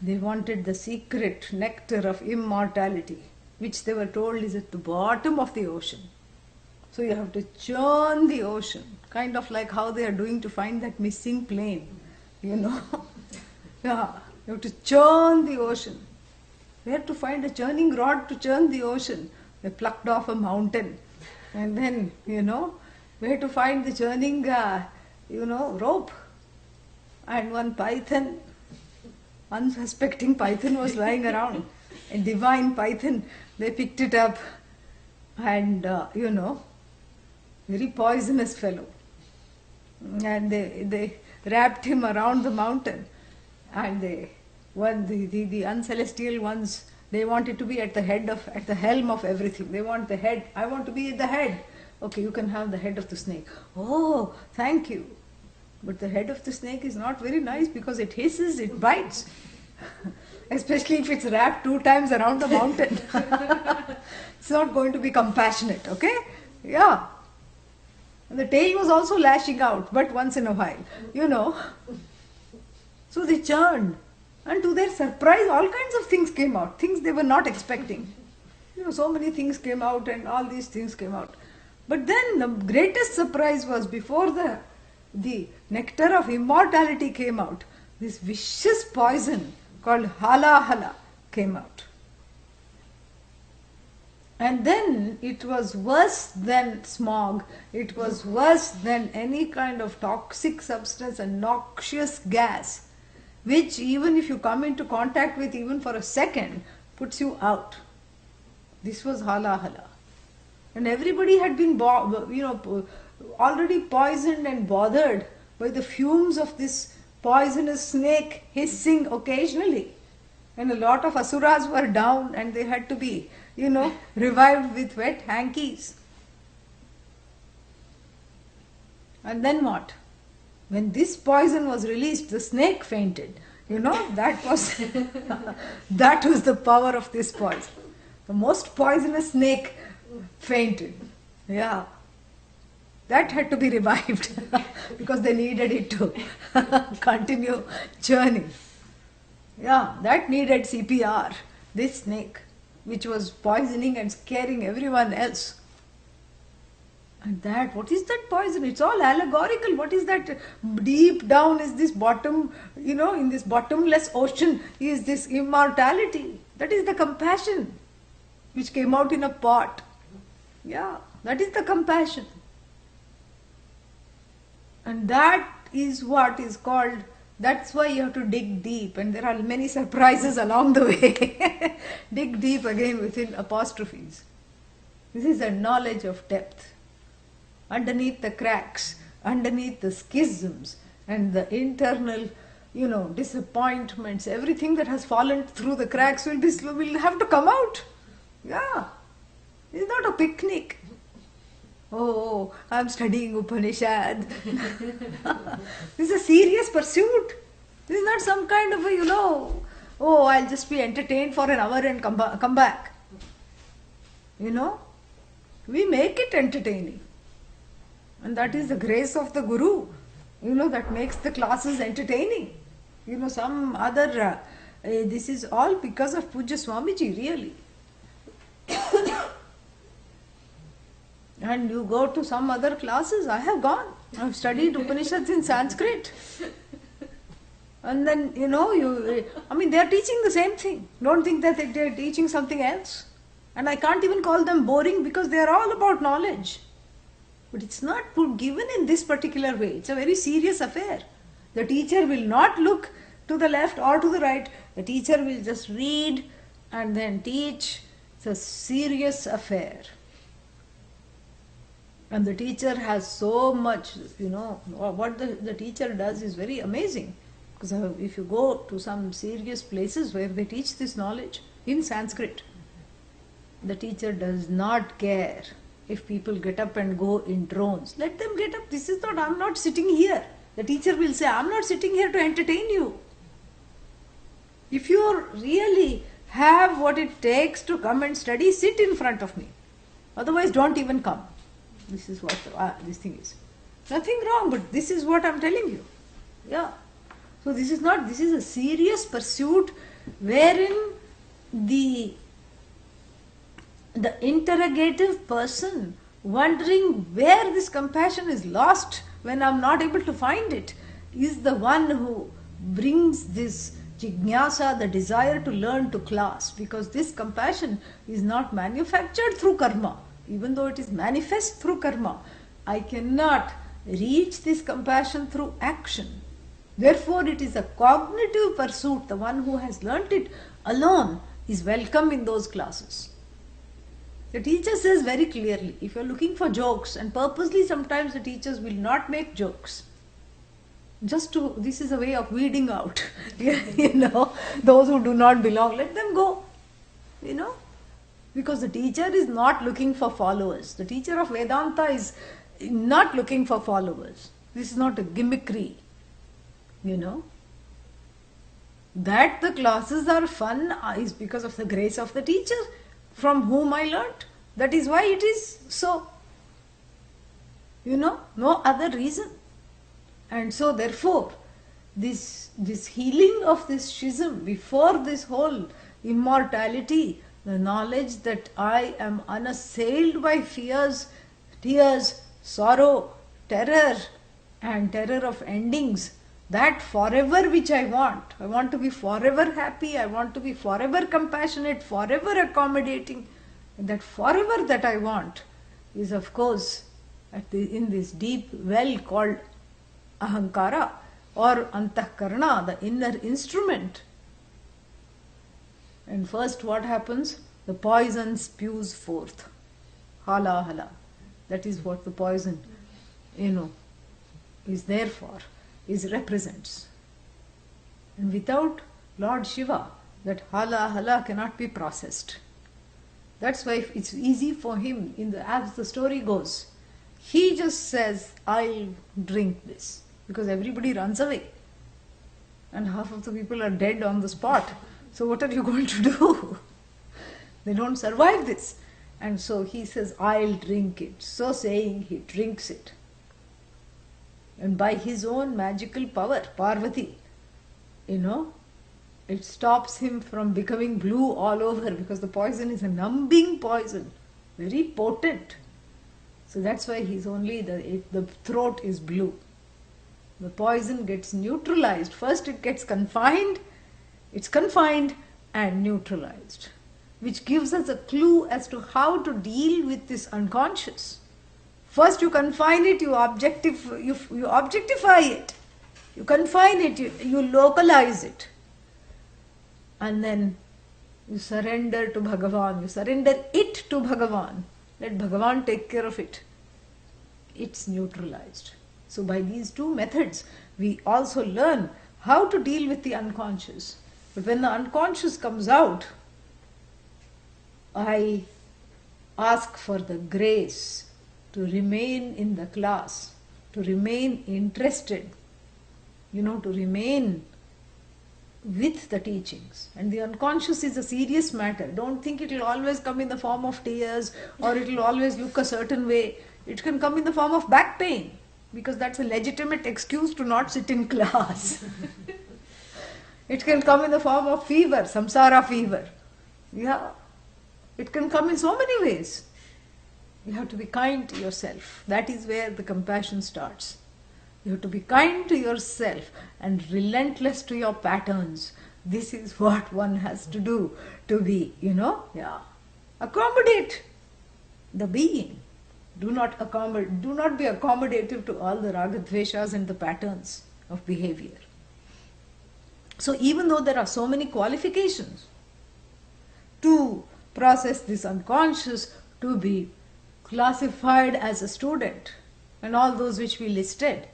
They wanted the secret nectar of immortality, which they were told is at the bottom of the ocean. So you have to churn the ocean, kind of like how they are doing to find that missing plane, Yeah, you have to churn the ocean. They had to find a churning rod to churn the ocean. They plucked off a mountain. And then, we had to find the churning, rope. And one python, unsuspecting python was lying around. A divine python. They picked it up and, very poisonous fellow. And they wrapped him around the mountain. And the uncelestial ones, they wanted to be at the helm of everything. They want the head. I want to be at the head. Okay, you can have the head of the snake. Oh, thank you. But the head of the snake is not very nice because it hisses, it bites. Especially if it's wrapped 2 times around the mountain. It's not going to be compassionate, okay? Yeah. And the tail was also lashing out, but once in a while, So they churned. And to their surprise, all kinds of things came out. Things they were not expecting. So many things came out and all these things came out. But then the greatest surprise was before the nectar of immortality came out, this vicious poison called hala hala came out. And then it was worse than smog. It was worse than any kind of toxic substance and noxious gas, which even if you come into contact with even for a second, puts you out. This was hala hala. And everybody had been already poisoned and bothered by the fumes of this poisonous snake hissing occasionally. And a lot of asuras were down and they had to be, revived with wet hankies. And then what? When this poison was released, the snake fainted. That was that was the power of this poison. The most poisonous snake fainted. Yeah. That had to be revived because they needed it to continue churning. Yeah, that needed CPR. This snake, which was poisoning and scaring everyone else. And what is that poison? It's all allegorical. What is that? Deep down is this bottom, in this bottomless ocean is this immortality. That is the compassion which came out in a pot. Yeah, that is the compassion. And that is what is called, that's why you have to dig deep. And there are many surprises along the way. Dig deep again within apostrophes. This is a knowledge of depth. Underneath the cracks, underneath the schisms and the internal, disappointments, everything that has fallen through the cracks will have to come out. Yeah. It's not a picnic. Oh, I'm studying Upanishad. This is a serious pursuit. This is not some kind of I'll just be entertained for an hour and come back. We make it entertaining. And that is the grace of the Guru, that makes the classes entertaining. Some other, this is all because of Pujya Swamiji, really. And you go to some other classes, I have gone. I've studied Upanishads in Sanskrit. And then, they are teaching the same thing. Don't think that they are teaching something else. And I can't even call them boring because they are all about knowledge. But it's not given in this particular way. It's a very serious affair. The teacher will not look to the left or to the right. The teacher will just read and then teach. It's a serious affair. And the teacher has so much, what the teacher does is very amazing. Because if you go to some serious places where they teach this knowledge in Sanskrit, the teacher does not care if people get up and go in drones. Let them get up. I'm not sitting here. The teacher will say, I'm not sitting here to entertain you. If you really have what it takes to come and study, sit in front of me. Otherwise, don't even come. This is what this thing is. Nothing wrong, but this is what I'm telling you. Yeah. So this is a serious pursuit wherein the interrogative person wondering where this compassion is lost when I'm not able to find it is the one who brings this jignasa, the desire to learn, to class, because this compassion is not manufactured through karma, even though it is manifest through karma. I cannot reach this compassion through action. Therefore, it is a cognitive pursuit. The one who has learnt it alone is welcome in those classes. The teacher says very clearly, if you are looking for jokes, and purposely sometimes the teachers will not make jokes, this is a way of weeding out, those who do not belong, let them go, because the teacher is not looking for followers. The teacher of Vedanta is not looking for followers. This is not a gimmickry, That the classes are fun is because of the grace of the teacher from whom I learnt. That is why it is so. No other reason. And so therefore, this healing of this schism before this whole immortality, the knowledge that I am unassailed by fears, tears, sorrow, terror, and terror of endings, that forever which I want to be forever happy, I want to be forever compassionate, forever accommodating, that forever that I want is of course in this deep well called ahankara or antahkarana, the inner instrument. And first what happens? The poison spews forth. Hala hala. That is what the poison, is there for, represents. And without Lord Shiva, that hala hala cannot be processed. That's why it's easy for him, as the story goes, he just says, I'll drink this. Because everybody runs away. And half of the people are dead on the spot. So what are you going to do? They don't survive this. And so he says, I'll drink it. So saying, he drinks it. And by his own magical power, Parvati, it stops him from becoming blue all over, because the poison is a numbing poison, very potent. So that's why he's only the throat is blue. The poison gets neutralized. First it gets confined, it's confined and neutralized, which gives us a clue as to how to deal with this unconscious. First you confine it, you objectify it, you confine it, you localize it, and then you surrender to Bhagavan, you surrender it to Bhagavan. Let Bhagavan take care of it. It's neutralized. So by these two methods, we also learn how to deal with the unconscious. But when the unconscious comes out, I ask for the grace to remain in the class, to remain interested, to remain with the teachings. And the unconscious is a serious matter. Don't think it will always come in the form of tears or it will always look a certain way. It can come in the form of back pain, because that's a legitimate excuse to not sit in class. It can come in the form of fever, samsara fever. Yeah. It can come in so many ways. You have to be kind to yourself. That is where the compassion starts. You have to be kind to yourself and relentless to your patterns. This is what one has to do to be, accommodate the being. Do not be accommodative to all the ragadveshas and the patterns of behavior. So even though there are so many qualifications to process this unconscious, to be classified as a student, and all those which we listed,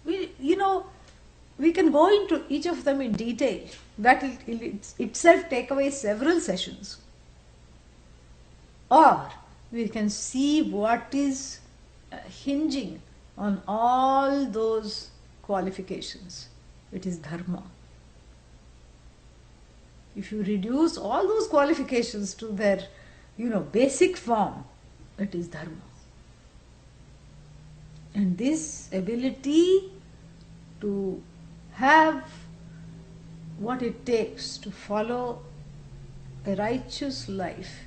we can go into each of them in detail. That will itself take away several sessions. Or we can see what is hinging on all those qualifications. It is dharma. if you reduce all those qualifications to their, basic form, it is dharma. And this ability to have what it takes to follow a righteous life,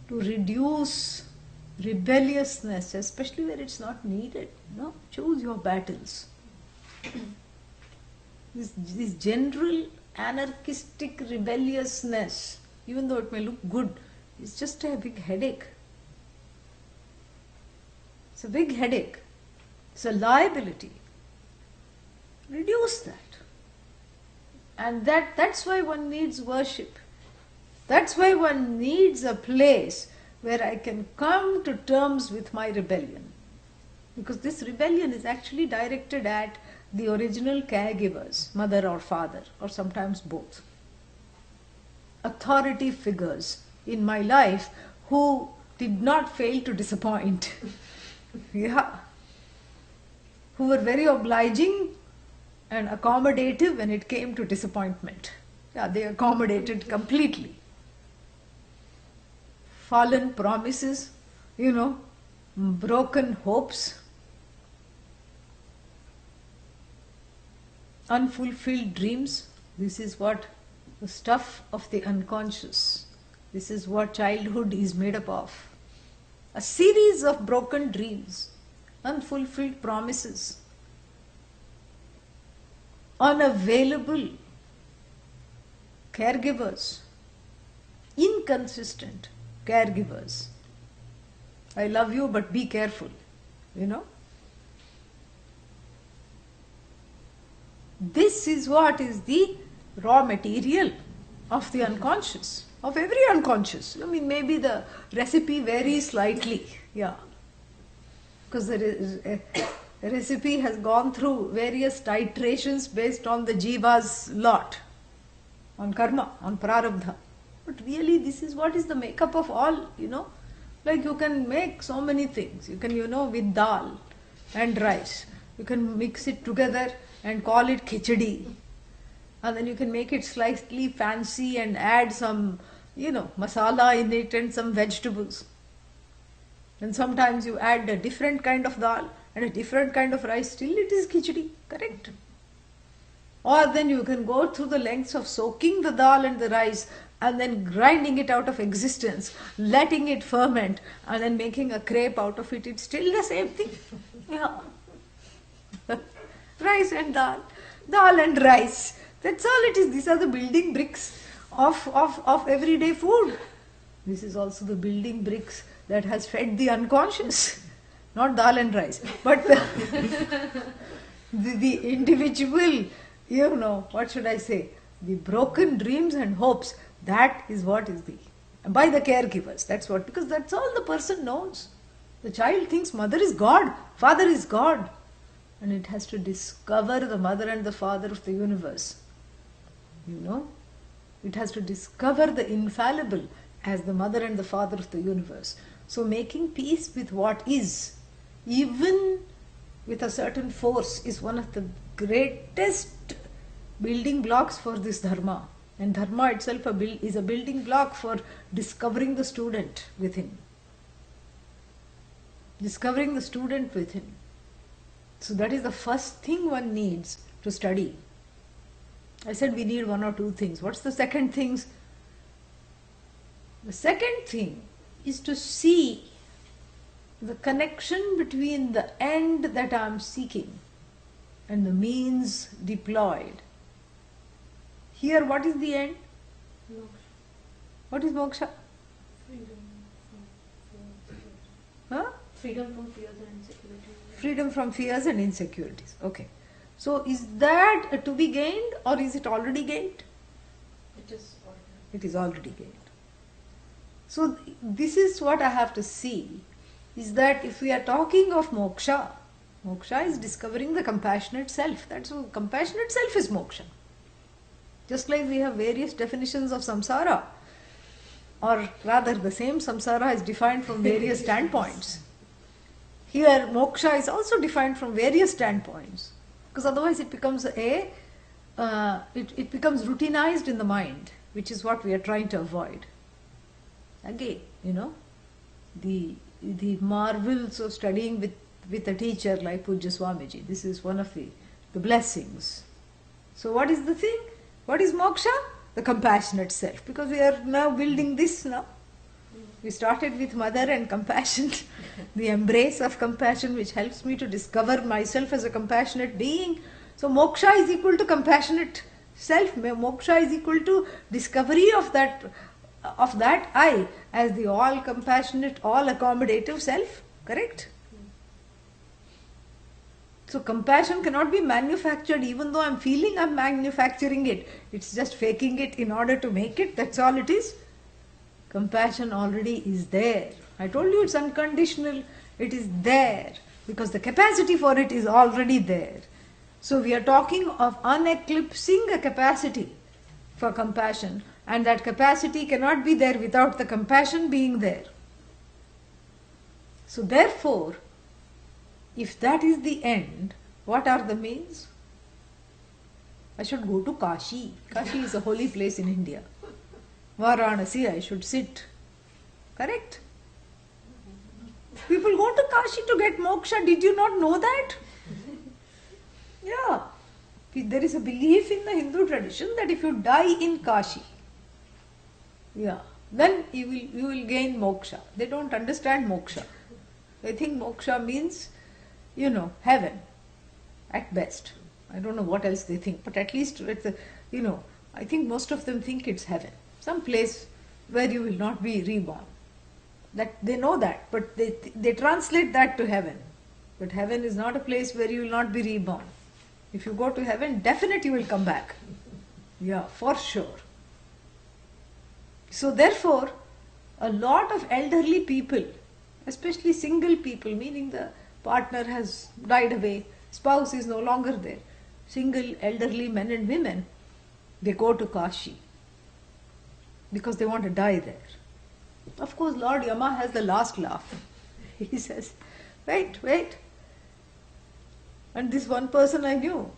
to reduce rebelliousness, especially where it's not needed. Choose your battles. This general anarchistic rebelliousness, even though it may look good, is just a big headache. It's a big headache. It's a liability. Reduce that. And that's why one needs worship. That's why one needs a place where I can come to terms with my rebellion. Because this rebellion is actually directed at the original caregivers, mother or father, or sometimes both. Authority figures in my life who did not fail to disappoint. Yeah. Who were very obliging and accommodative when it came to disappointment. Yeah, they accommodated completely. Fallen promises, broken hopes, unfulfilled dreams. This is what the stuff of the unconscious. This is what childhood is made up of. A series of broken dreams, unfulfilled promises, unavailable caregivers, inconsistent caregivers. I love you, but be careful, This is what is the raw material of the unconscious, of every unconscious. Maybe the recipe varies slightly, yeah. Because the recipe has gone through various titrations based on the jiva's lot, on karma, on prarabdha. But really, this is what is the makeup of all, Like you can make so many things. You can, with dal and rice, you can mix it together and call it khichdi. And then you can make it slightly fancy and add some, masala in it and some vegetables. And sometimes you add a different kind of dal and a different kind of rice, still it is khichdi, correct? Or then you can go through the lengths of soaking the dal and the rice and then grinding it out of existence, letting it ferment and then making a crepe out of it. It's still the same thing. Yeah. Rice and dal and rice. That's all it is. These are the building bricks of everyday food. This is also the building bricks that has fed the unconscious. Not dal and rice, but the individual, what should I say? The broken dreams and hopes, that is what is by the caregivers. That's what, because that's all the person knows. The child thinks mother is God, father is God. And it has to discover the mother and the father of the universe. It has to discover the infallible as the mother and the father of the universe. So making peace with what is, even with a certain force, is one of the greatest building blocks for this dharma. And dharma itself is a building block for discovering the student within. Discovering the student within. So that is the first thing one needs to study. I said we need one or two things. What's the second thing? The second thing is to see the connection between the end that I am seeking and the means deployed. Here, what is the end? What is moksha? Freedom from fears and insecurities. Freedom from fears and insecurities. Okay. So is that to be gained or is it already gained? It is already. It is already gained. So this is what I have to see, is that if we are talking of moksha, moksha is discovering the compassionate self. That's what compassionate self is moksha. Just like we have various definitions of samsara, or rather the same samsara is defined from various standpoints. Here moksha is also defined from various standpoints, because otherwise it becomes a it becomes routinized in the mind, which is what we are trying to avoid. Again, the marvels of studying with a teacher like Pujya Swamiji. This is one of the blessings. So what is the thing? What is moksha? The compassionate self. Because we are now building this now. We started with mother and compassion, the embrace of compassion which helps me to discover myself as a compassionate being. So moksha is equal to compassionate self. Moksha is equal to discovery of that I as the all compassionate, all accommodative self. Correct? So compassion cannot be manufactured, even though I'm feeling I'm manufacturing it. It's just faking it in order to make it. That's all it is. Compassion already is there. I told you it's unconditional. It is there because the capacity for it is already there. So we are talking of uneclipsing a capacity for compassion, and that capacity cannot be there without the compassion being there. So therefore, if that is the end, what are the means? I should go to Kashi. Kashi is a holy place in India. Varanasi, I should sit. Correct? People go to Kashi to get moksha. Did you not know that? Yeah. There is a belief in the Hindu tradition that if you die in Kashi, then you will gain moksha. They don't understand moksha. They think moksha means, heaven at best. I don't know what else they think, but at least I think most of them think it's heaven. Some place where you will not be reborn. That they know that, but they translate that to heaven. But heaven is not a place where you will not be reborn. If you go to heaven, definitely you will come back. Yeah, for sure. So therefore, a lot of elderly people, especially single people, meaning the partner has died away, spouse is no longer there, single elderly men and women, they go to Kashi because they want to die there. Of course, Lord Yama has the last laugh. He says, wait. And this one person I knew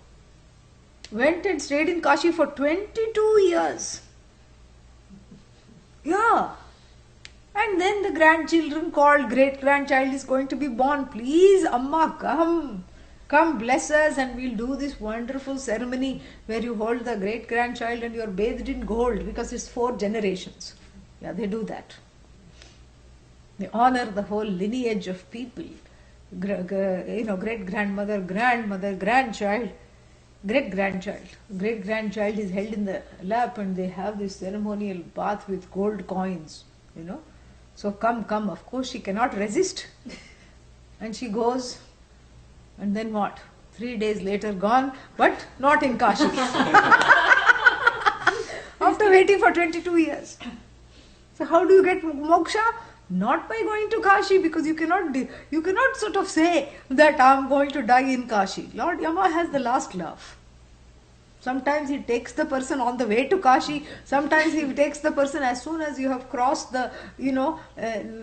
went and stayed in Kashi for 22 years. Yeah. And then the grandchildren called, great-grandchild is going to be born. Please, Amma, come bless us, and we'll do this wonderful ceremony where you hold the great-grandchild and you're bathed in gold, because it's 4 generations. Yeah, they do that. They honor the whole lineage of people. Great-grandmother, grandmother, grandchild, great-grandchild. Great-grandchild is held in the lap and they have this ceremonial bath with gold coins, So come, of course she cannot resist. And she goes, and then what? 3 days later gone, but not in Kashi. After waiting for 22 years. So how do you get moksha? Not by going to Kashi, because you cannot sort of say that I'm going to die in Kashi. Lord Yama has the last laugh. Sometimes he takes the person on the way to Kashi. Sometimes he takes the person as soon as you have crossed the,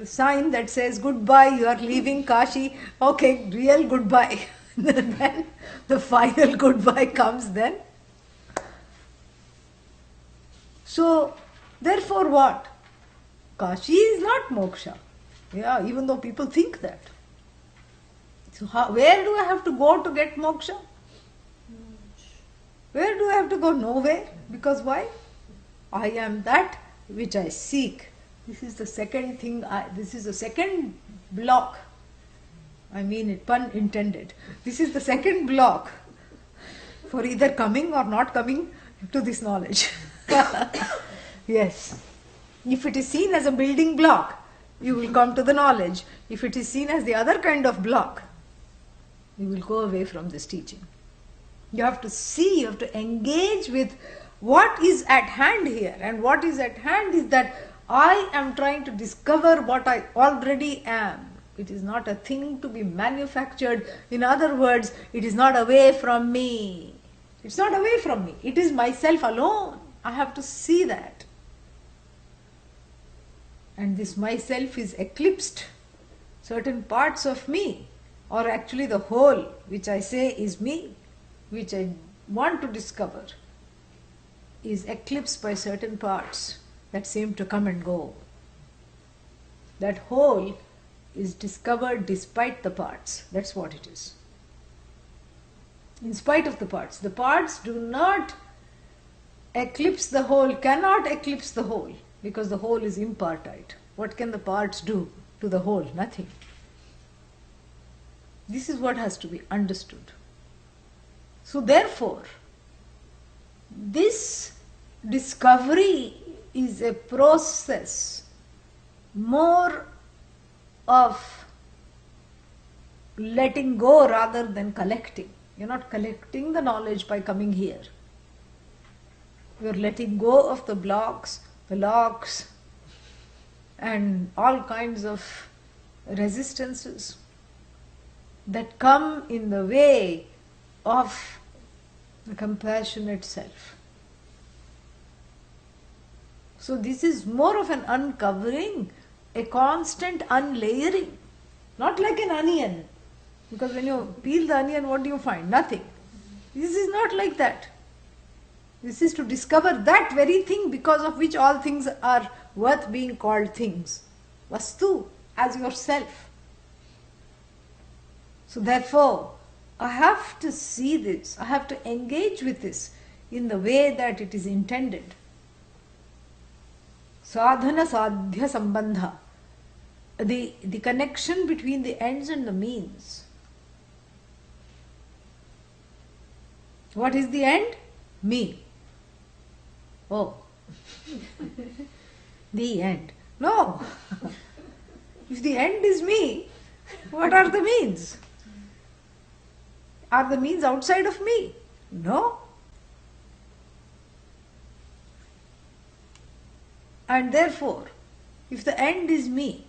sign that says goodbye, you are leaving Kashi. Okay, real goodbye. Then the final goodbye comes then. So, therefore what? Kashi is not moksha. Yeah, even though people think that. So where do I have to go to get moksha? Where do I have to go? Nowhere. Because why? I am that which I seek. This is the second thing. This is the second block. I mean it, pun intended. This is the second block for either coming or not coming to this knowledge. Yes. If it is seen as a building block, you will come to the knowledge. If it is seen as the other kind of block, you will go away from this teaching. You have to see, you have to engage with what is at hand here. And what is at hand is that I am trying to discover what I already am. It is not a thing to be manufactured. In other words, it is not away from me. It's not away from me. It is myself alone. I have to see that. And this myself is eclipsed. Certain parts of me, or actually the whole, which I say is me, which I want to discover is eclipsed by certain parts that seem to come and go. That whole is discovered despite the parts. That's what it is. In spite of the parts. The parts do not eclipse the whole, cannot eclipse the whole, because the whole is impartite. What can the parts do to the whole? Nothing. This is what has to be understood. So therefore, this discovery is a process more of letting go rather than collecting. You're not collecting the knowledge by coming here. You're letting go of the blocks, the locks, and all kinds of resistances that come in the way of the compassion itself. So this is more of an uncovering, a constant unlayering, not like an onion. Because when you peel the onion, what do you find? Nothing. This is not like that. This is to discover that very thing because of which all things are worth being called things. Vastu, as yourself. So therefore, I have to see this, I have to engage with this in the way that it is intended. Sadhana sadhya sambandha. The connection between the ends and the means. What is the end? Me. Oh. The end. No. If the end is me, what are the means? Are the means outside of me? No. And therefore, if the end is me,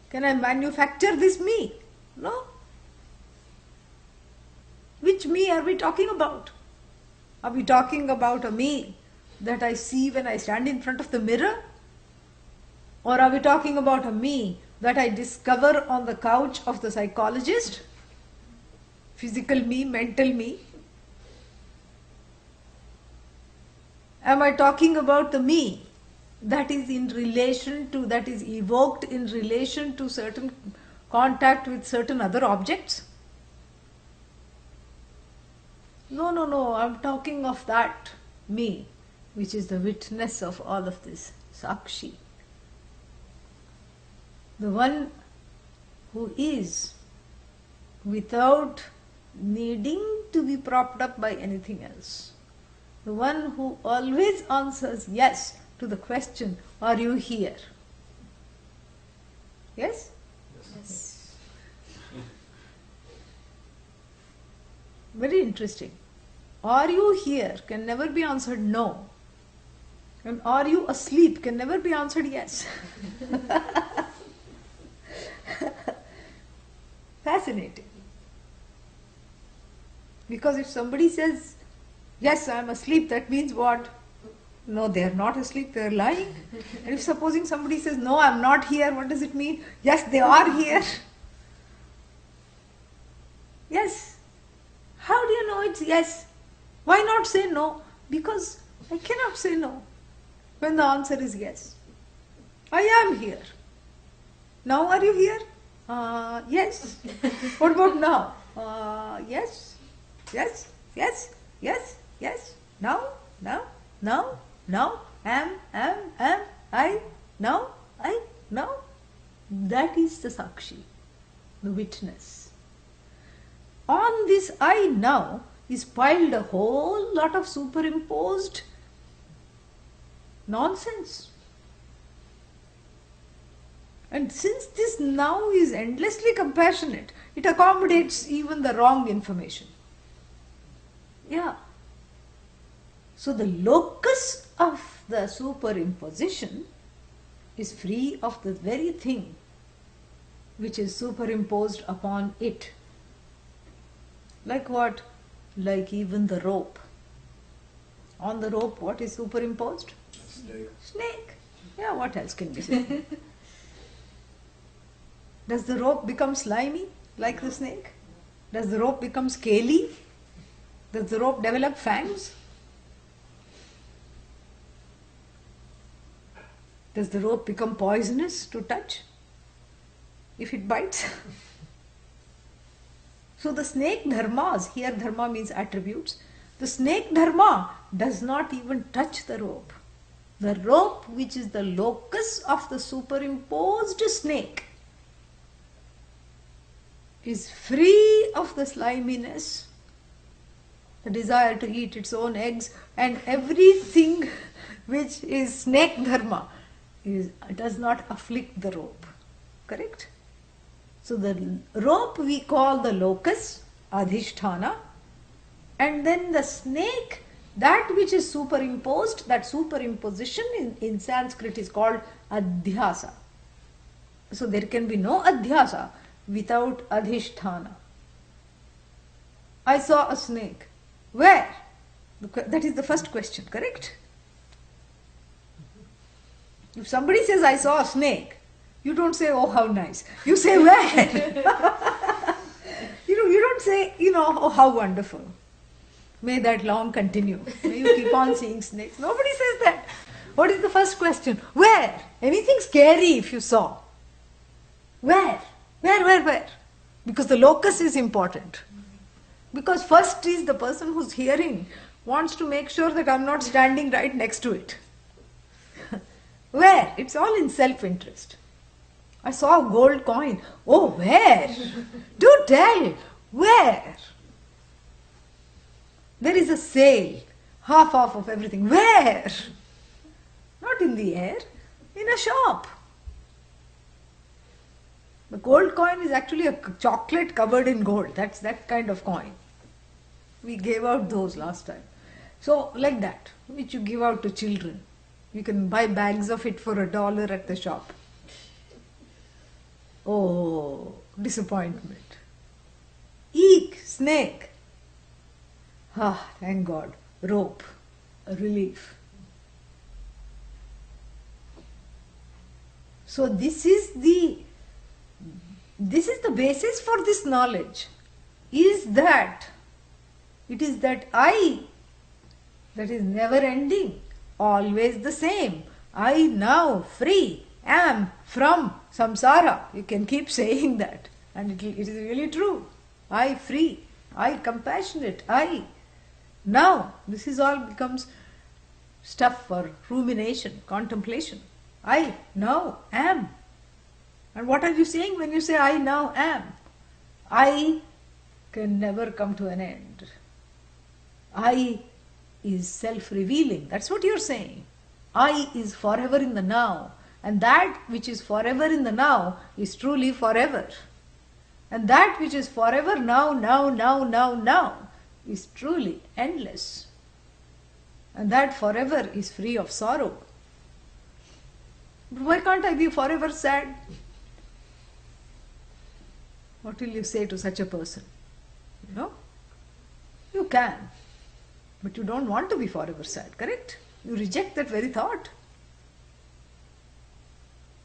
can I manufacture this me? No. Which me are we talking about? Are we talking about a me that I see when I stand in front of the mirror? Or are we talking about a me that I discover on the couch of the psychologist? Physical me, mental me? Am I talking about the me that is in relation to, that is evoked in relation to certain contact with certain other objects? No, I'm talking of that me, which is the witness of all of this, Sakshi. The one who is without needing to be propped up by anything else. The one who always answers yes to the question, are you here? Yes? Yes. Very interesting. Are you here can never be answered no. And are you asleep can never be answered yes. Fascinating. Because if somebody says, yes, I am asleep, that means what? No, they are not asleep, they are lying. And if supposing somebody says, no, I am not here, what does it mean? Yes, they are here. Yes. How do you know it's yes? Why not say no? Because I cannot say no when the answer is yes. I am here. Now are you here? Yes. What about now? Yes. Yes. Yes. Yes. Yes. Now. Am. I. Now. That is the Sakshi, the witness. On this I now is piled a whole lot of superimposed nonsense. And since this now is endlessly compassionate, it accommodates even the wrong information. Yeah. So the locus of the superimposition is free of the very thing which is superimposed upon it. Like what? Like even the rope. On the rope, what is superimposed? Snake. Snake. Yeah, what else can be said? Does the rope become slimy like the snake? Does the rope become scaly? Does the rope develop fangs? Does the rope become poisonous to touch if it bites? So the snake dharmas, here dharma means attributes, the snake dharma does not even touch the rope. The rope, which is the locus of the superimposed snake, is free of the sliminess, the desire to eat its own eggs, and everything which is snake dharma does not afflict the rope. Correct? So the rope we call the locus, adhishthana, and then the snake, that which is superimposed, that superimposition in Sanskrit is called adhyasa. So there can be no adhyasa without adhishthana. I saw a snake. Where? That is the first question, correct? If somebody says, I saw a snake, you don't say, oh, how nice. You say, where? You don't say, oh, how wonderful. May that long continue. May you keep on seeing snakes. Nobody says that. What is the first question? Where? Anything scary if you saw. Where? Where? Because the locus is important. Because first is the person who's hearing wants to make sure that I'm not standing right next to it. Where? It's all in self-interest. I saw a gold coin. Oh, where? Do tell. Where? There is a sale. Half off of everything. Where? Not in the air. In a shop. The gold coin is actually a chocolate covered in gold. That's that kind of coin. We gave out those last time. So, like that, which you give out to children. You can buy bags of it for $1 at the shop. Oh, disappointment. Eek, snake. Ah, thank God. Rope, a relief. So this is the basis for this knowledge. Is that it is that I that is never ending, always the same. I now free am from samsara. You can keep saying that, and it is really true. I free, I compassionate, I now. This is all becomes stuff for rumination, contemplation. I now am. And what are you saying when you say I now am? I can never come to an end. I is self-revealing. That's what you're saying. I is forever in the now. And that which is forever in the now is truly forever. And that which is forever now is truly endless. And that forever is free of sorrow. But why can't I be forever sad? What will you say to such a person? You can. But you don't want to be forever sad, correct? You reject that very thought.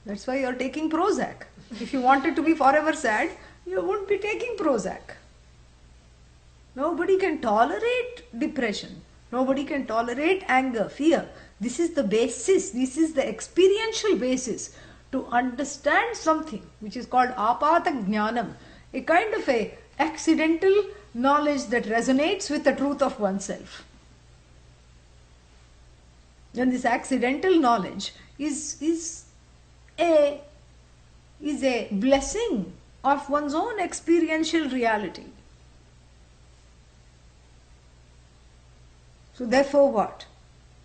That's why you're taking Prozac. If you wanted to be forever sad, you wouldn't be taking Prozac. Nobody can tolerate depression. Nobody can tolerate anger, fear. This is the basis, this is the experiential basis to understand something which is called apata jnanam, a kind of a accidental knowledge that resonates with the truth of oneself. And this accidental knowledge is a blessing of one's own experiential reality. So therefore what?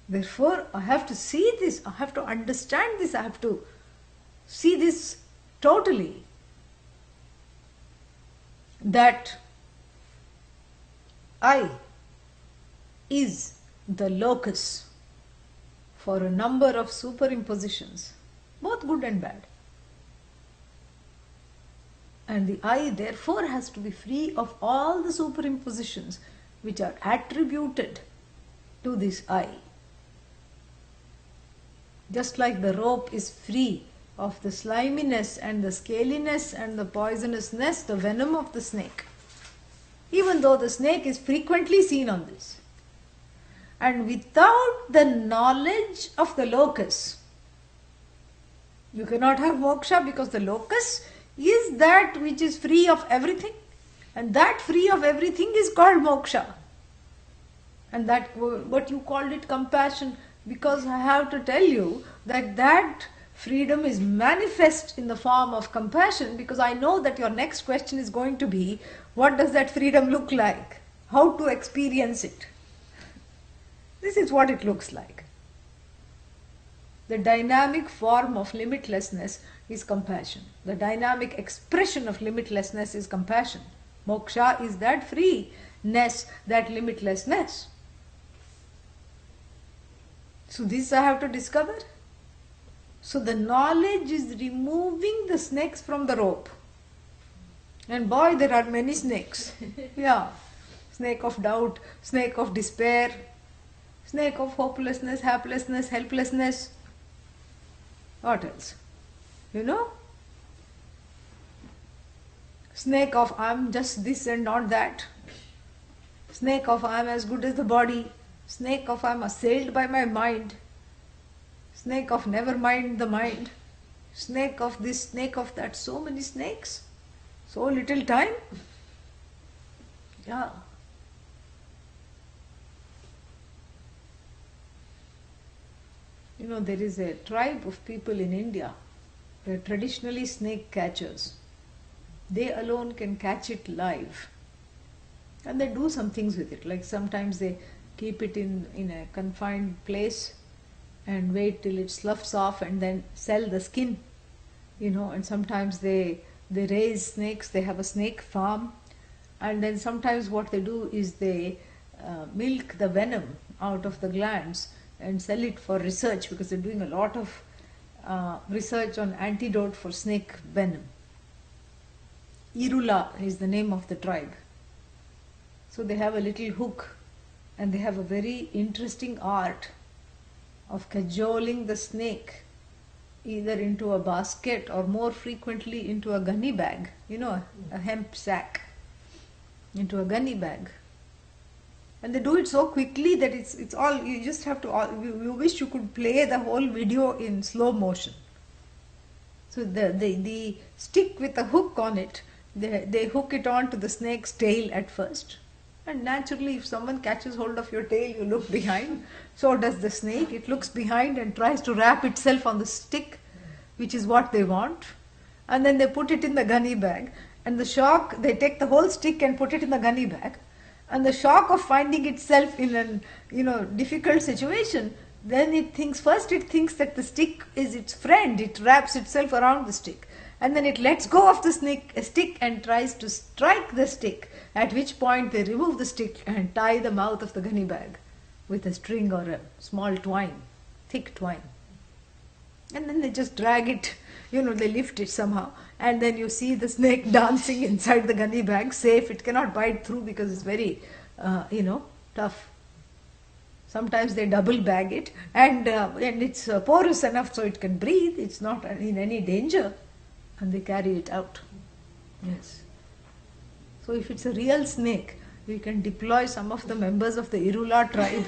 Therefore I have to see this, I have to understand this, I have to see this totally. That I is the locus for a number of superimpositions, both good and bad. And the I therefore has to be free of all the superimpositions which are attributed to this I. Just like the rope is free of the sliminess and the scaliness and the poisonousness, the venom of the snake. even though the snake is frequently seen on this. And without the knowledge of the locus, you cannot have moksha, because the locus is that which is free of everything, and that free of everything is called moksha. And that what you called it compassion, because I have to tell you that that freedom is manifest in the form of compassion, because I know that your next question is going to be, what does that freedom look like? How to experience it? This is what it looks like. The dynamic form of limitlessness is compassion. The dynamic expression of limitlessness is compassion. Moksha is that freeness, that limitlessness. So this I have to discover. So the knowledge is removing the snakes from the rope. And boy, there are many snakes. Yeah. Snake of doubt, snake of despair, snake of hopelessness, helplessness, helplessness. What else? You know? Snake of I'm just this and not that. Snake of I'm as good as the body. Snake of I'm assailed by my mind. Snake of never mind the mind. Snake of this, snake of that. So many snakes. So little time. Yeah. You know, there is a tribe of people in India. They are traditionally snake catchers. They alone can catch it live. And they do some things with it. Like sometimes they keep it in a confined place and wait till it sloughs off and then sell the skin. You know, and sometimes they raise snakes. They have a snake farm. And then sometimes what they do is they milk the venom out of the glands and sell it for research, because they're doing a lot of research on antidote for snake venom. Irula is the name of the tribe. So they have a little hook and they have a very interesting art of cajoling the snake either into a basket or more frequently into a gunny bag, you know, a hemp sack, into a gunny bag. And they do it so quickly that it's all, you just have to, you wish you could play the whole video in slow motion. So the stick with a hook on it, they hook it on to the snake's tail at first. And naturally, if someone catches hold of your tail, you look behind. So does the snake. It looks behind and tries to wrap itself on the stick, which is what they want. And then they put it in the gunny bag. And the shock, they take the whole stick and put it in the gunny bag. And the shock of finding itself in a difficult situation, then it thinks that the stick is its friend. It wraps itself around the stick. And then it lets go of the stick and tries to strike the stick, at which point they remove the stick and tie the mouth of the gunny bag with a string or a small twine, thick twine. And then they just drag it, they lift it somehow. And then you see the snake dancing inside the gunny bag, safe. It cannot bite through because it's very, tough. Sometimes they double bag it, and it's porous enough so it can breathe. It's not in any danger. And they carry it out. Yes. So if it's a real snake, we can deploy some of the members of the Irula tribe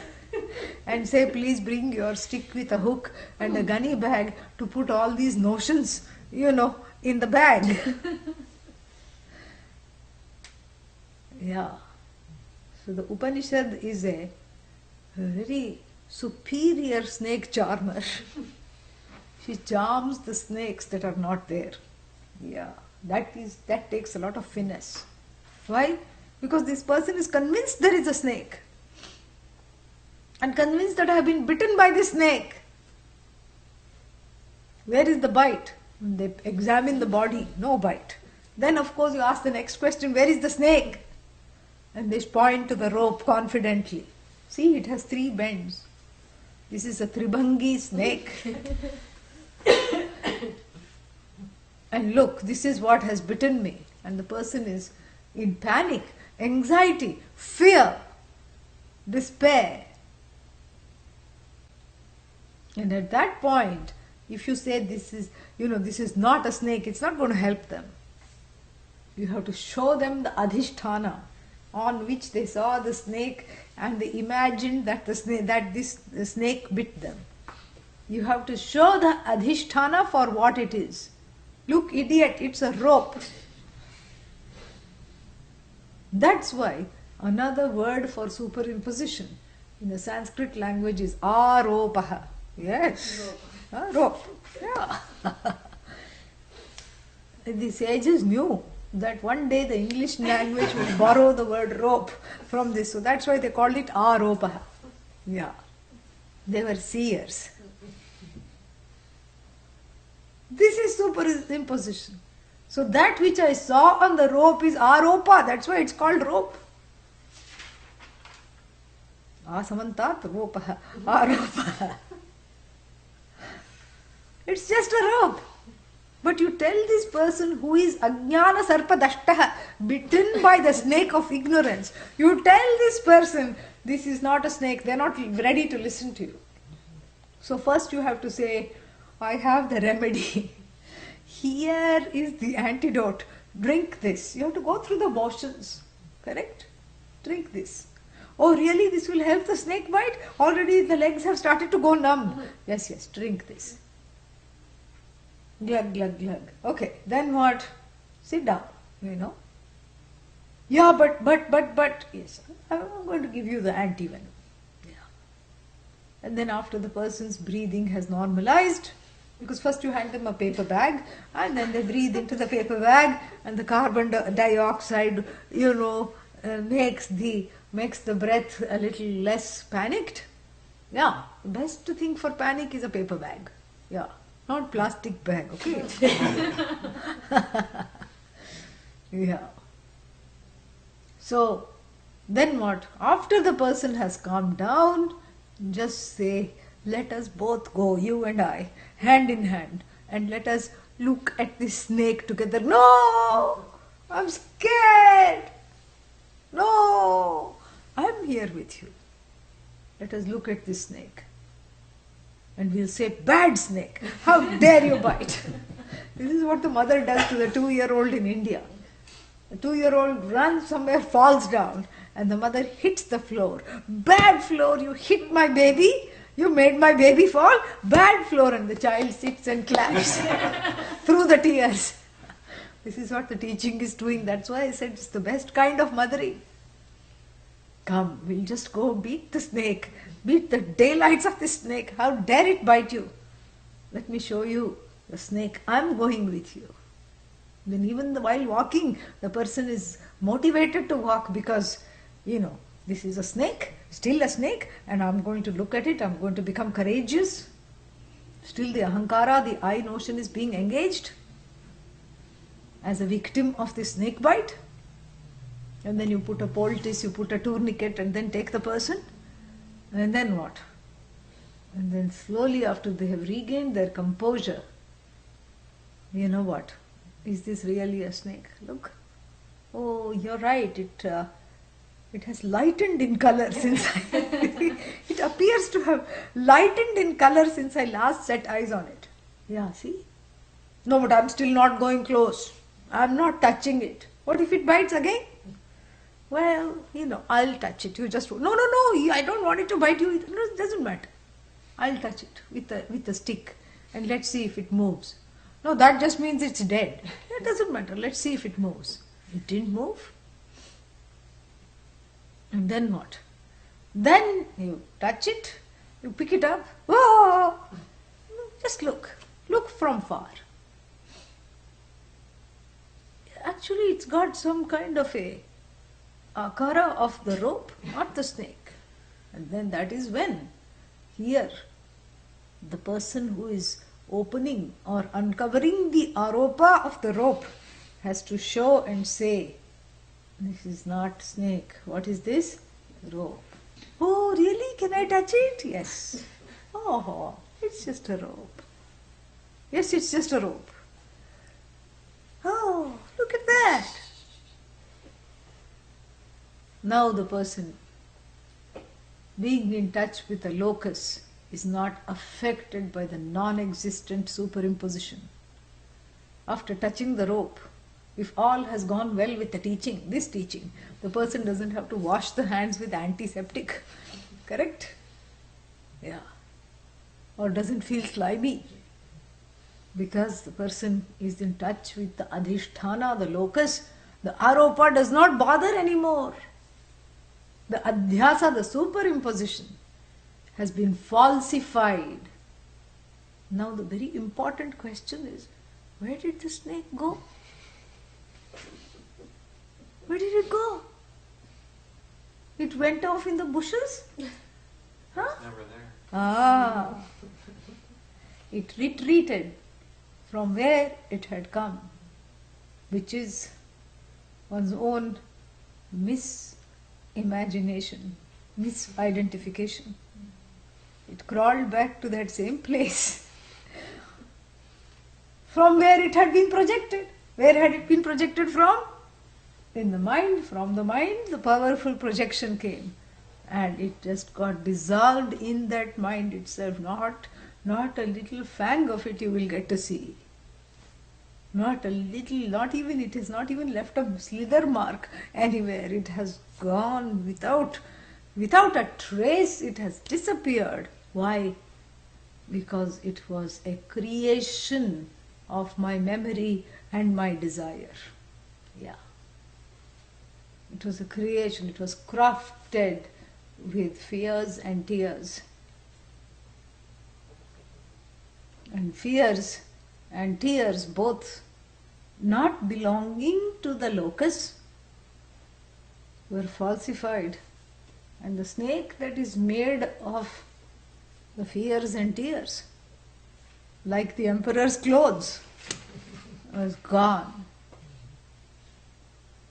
and say, please bring your stick with a hook and a gunny bag to put all these notions, in the bag. Yeah. So the Upanishad is a very superior snake charmer. She charms the snakes that are not there. Yeah. That takes a lot of finesse. Why? Because this person is convinced there is a snake. And convinced that I have been bitten by this snake. Where is the bite? And they examine the body, no bite. Then of course you ask the next question, where is the snake? And they point to the rope confidently. See, it has 3 bends. This is a Tribhangi snake. And look, this is what has bitten me. And the person is in panic, anxiety, fear, despair. And at that point, if you say this is not a snake, it's not going to help them. You have to show them the adhisthana on which they saw the snake and they imagined that the snake bit them. You have to show the adhisthana for what it is. Look, idiot, it's a rope. That's why another word for superimposition in the Sanskrit language is aropaha. Yes. Rope. Yeah. The sages knew that one day the English language will borrow the word rope from this. So that's why they called it aropaha. Yeah. They were seers. This is superimposition. So that which I saw on the rope is aropa. That's why it's called rope. Asamantat ropaha. Aropaha. It's just a rope. But you tell this person who is ajnana sarpadashtaha, bitten by the snake of ignorance, you tell this person, this is not a snake, they're not ready to listen to you. So first you have to say, I have the remedy. Here is the antidote. Drink this. You have to go through the motions. Correct? Drink this. Oh, really? This will help the snake bite? Already the legs have started to go numb. Yes, drink this. Glug, glug, glug. Okay, then what? Sit down, Yeah, but. Yes, I'm going to give you the antivenom. Yeah. And then after the person's breathing has normalized, because first you hand them a paper bag and then they breathe into the paper bag and the carbon dioxide, makes the breath a little less panicked. Yeah, the best thing for panic is a paper bag. Yeah, not plastic bag, okay? Yeah. So, then what? After the person has calmed down, just say, let us both go, you and I, hand in hand, and let us look at this snake together. No! I'm scared! No! I'm here with you. Let us look at this snake. And we'll say, bad snake, how dare you bite? This is what the mother does to the 2-year-old in India. The 2-year-old runs somewhere, falls down, and the mother hits the floor. Bad floor, you hit my baby. You made my baby fall. Bad floor. And the child sits and claps through the tears. This is what the teaching is doing. That's why I said it's the best kind of mothering. Come, we'll just go beat the snake. Beat the daylights of the snake. How dare it bite you? Let me show you the snake. I'm going with you. Then even while walking, the person is motivated to walk because, this is a snake, still a snake, and I'm going to look at it, I'm going to become courageous. Still the ahankara, the I notion is being engaged as a victim of this snake bite. And then you put a poultice, you put a tourniquet, and then take the person. And then what? And then slowly after they have regained their composure, you know what? Is this really a snake? Look. Oh, you're right. It has lightened in color since it appears to have lightened in color since I last set eyes on it. Yeah, see? No, but I'm still not going close. I'm not touching it. What if it bites again? Well, I'll touch it. You just... No, I don't want it to bite you. No, it doesn't matter. I'll touch it with a stick and let's see if it moves. No, that just means it's dead. It doesn't matter. Let's see if it moves. It didn't move. And then what? Then you touch it, you pick it up. Whoa! Just look. Look from far. Actually, it's got some kind of a akara of the rope, not the snake. And then that is when here the person who is opening or uncovering the aropa of the rope has to show and say, this is not snake. What is this? Rope. Oh, really? Can I touch it? Yes. Oh, it's just a rope. Yes, it's just a rope. Oh, look at that. Now the person being in touch with the locus is not affected by the non-existent superimposition. After touching the rope, If all has gone well with the teaching, this teaching, the person doesn't have to wash the hands with antiseptic. Correct? Yeah. Or doesn't feel slimy. Because the person is in touch with the adhisthana, the locus, the aropa does not bother anymore. The adhyasa, the superimposition, has been falsified. Now the very important question is, where did the snake go? Where did it go? It went off in the bushes? Huh? It's never there. Ah, it retreated from where it had come, which is one's own misimagination, misidentification. It crawled back to that same place from where it had been projected. Where had it been projected from? In the mind. From the mind, the powerful projection came. And it just got dissolved in that mind itself. Not a little fang of it you will get to see. Not a little, it is not even left a slither mark anywhere. It has gone without a trace, it has disappeared. Why? Because it was a creation of my memory and my desire. Yeah. It was a creation, it was crafted with fears and tears. And fears and tears both not belonging to the locus were falsified. And the snake that is made of the fears and tears, like the emperor's clothes, was gone.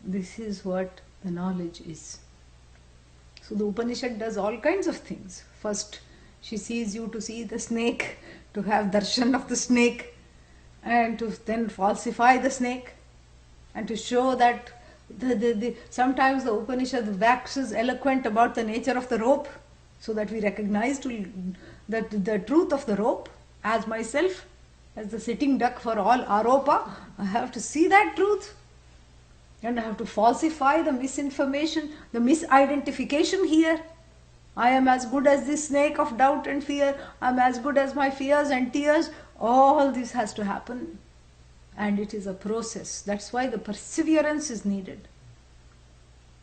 This is what the knowledge is. So the Upanishad does all kinds of things. First, she sees you to see the snake, to have darshan of the snake, and to then falsify the snake, and to show that sometimes the Upanishad waxes eloquent about the nature of the rope, so that we recognize that the truth of the rope. As myself, as the sitting duck for all aropa, I have to see that truth. And I have to falsify the misinformation, the misidentification here. I am as good as this snake of doubt and fear. I am as good as my fears and tears. All this has to happen. And it is a process. That's why the perseverance is needed.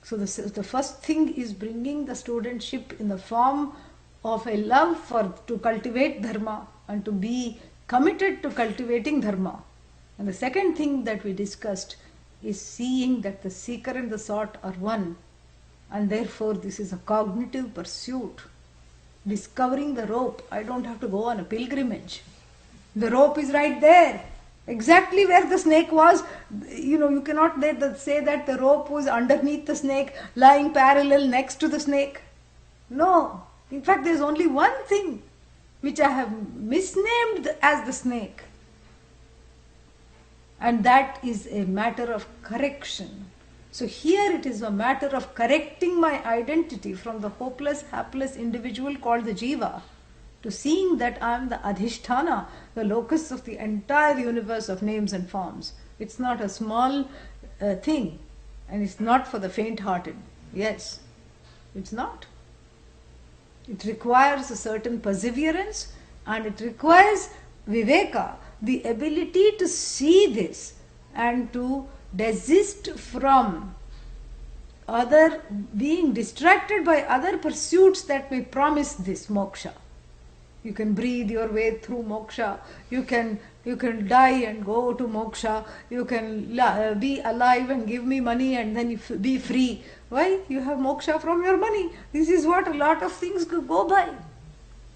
So the first thing is bringing the studentship in the form of a love to cultivate dharma and to be committed to cultivating dharma. And the second thing that we discussed is seeing that the seeker and the sought are one, and therefore this is a cognitive pursuit. Discovering the rope, I don't have to go on a pilgrimage. The rope is right there, exactly where the snake was. You cannot say that the rope was underneath the snake, lying parallel next to the snake. No, in fact there is only one thing which I have misnamed as the snake. And that is a matter of correction. So here it is a matter of correcting my identity from the hopeless, hapless individual called the jiva to seeing that I am the adhisthana, the locus of the entire universe of names and forms. It's not a small thing, and it's not for the faint-hearted. Yes, it's not. It requires a certain perseverance, and it requires viveka, the ability to see this and to desist from being distracted by other pursuits that may promise this moksha. You can breathe your way through moksha. You can die and go to moksha. You can be alive and give me money and then be free. Why? You have moksha from your money. This is what a lot of things could go by.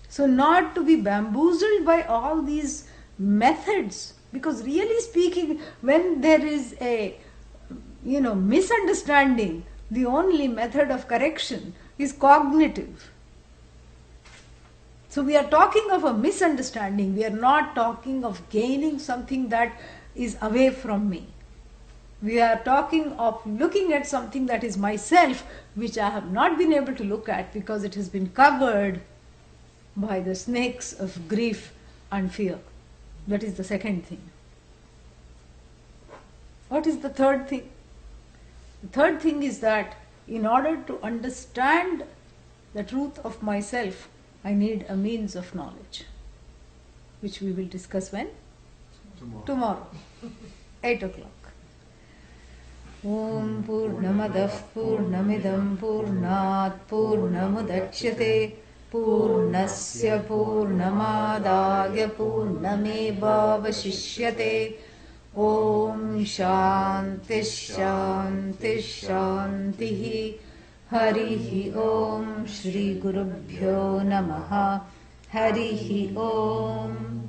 So not to be bamboozled by all these methods, because really speaking, when there is a misunderstanding, the only method of correction is cognitive. So we are talking of a misunderstanding. We are not talking of gaining something that is away from me. We are talking of looking at something that is myself, which I have not been able to look at because it has been covered by the snakes of grief and fear. That is the second thing. What is the third thing? The third thing is that in order to understand the truth of myself, I need a means of knowledge, which we will discuss when? Tomorrow. 8 o'clock. Om Purnamadah Purnamidam Purnat Purnamudachyate Purnasya Purnamadaya Purnamevavashishyate. Om Shanti Shanti Shanti. Harihi Om Shri Gurubhyo Namaha. Harihi Om.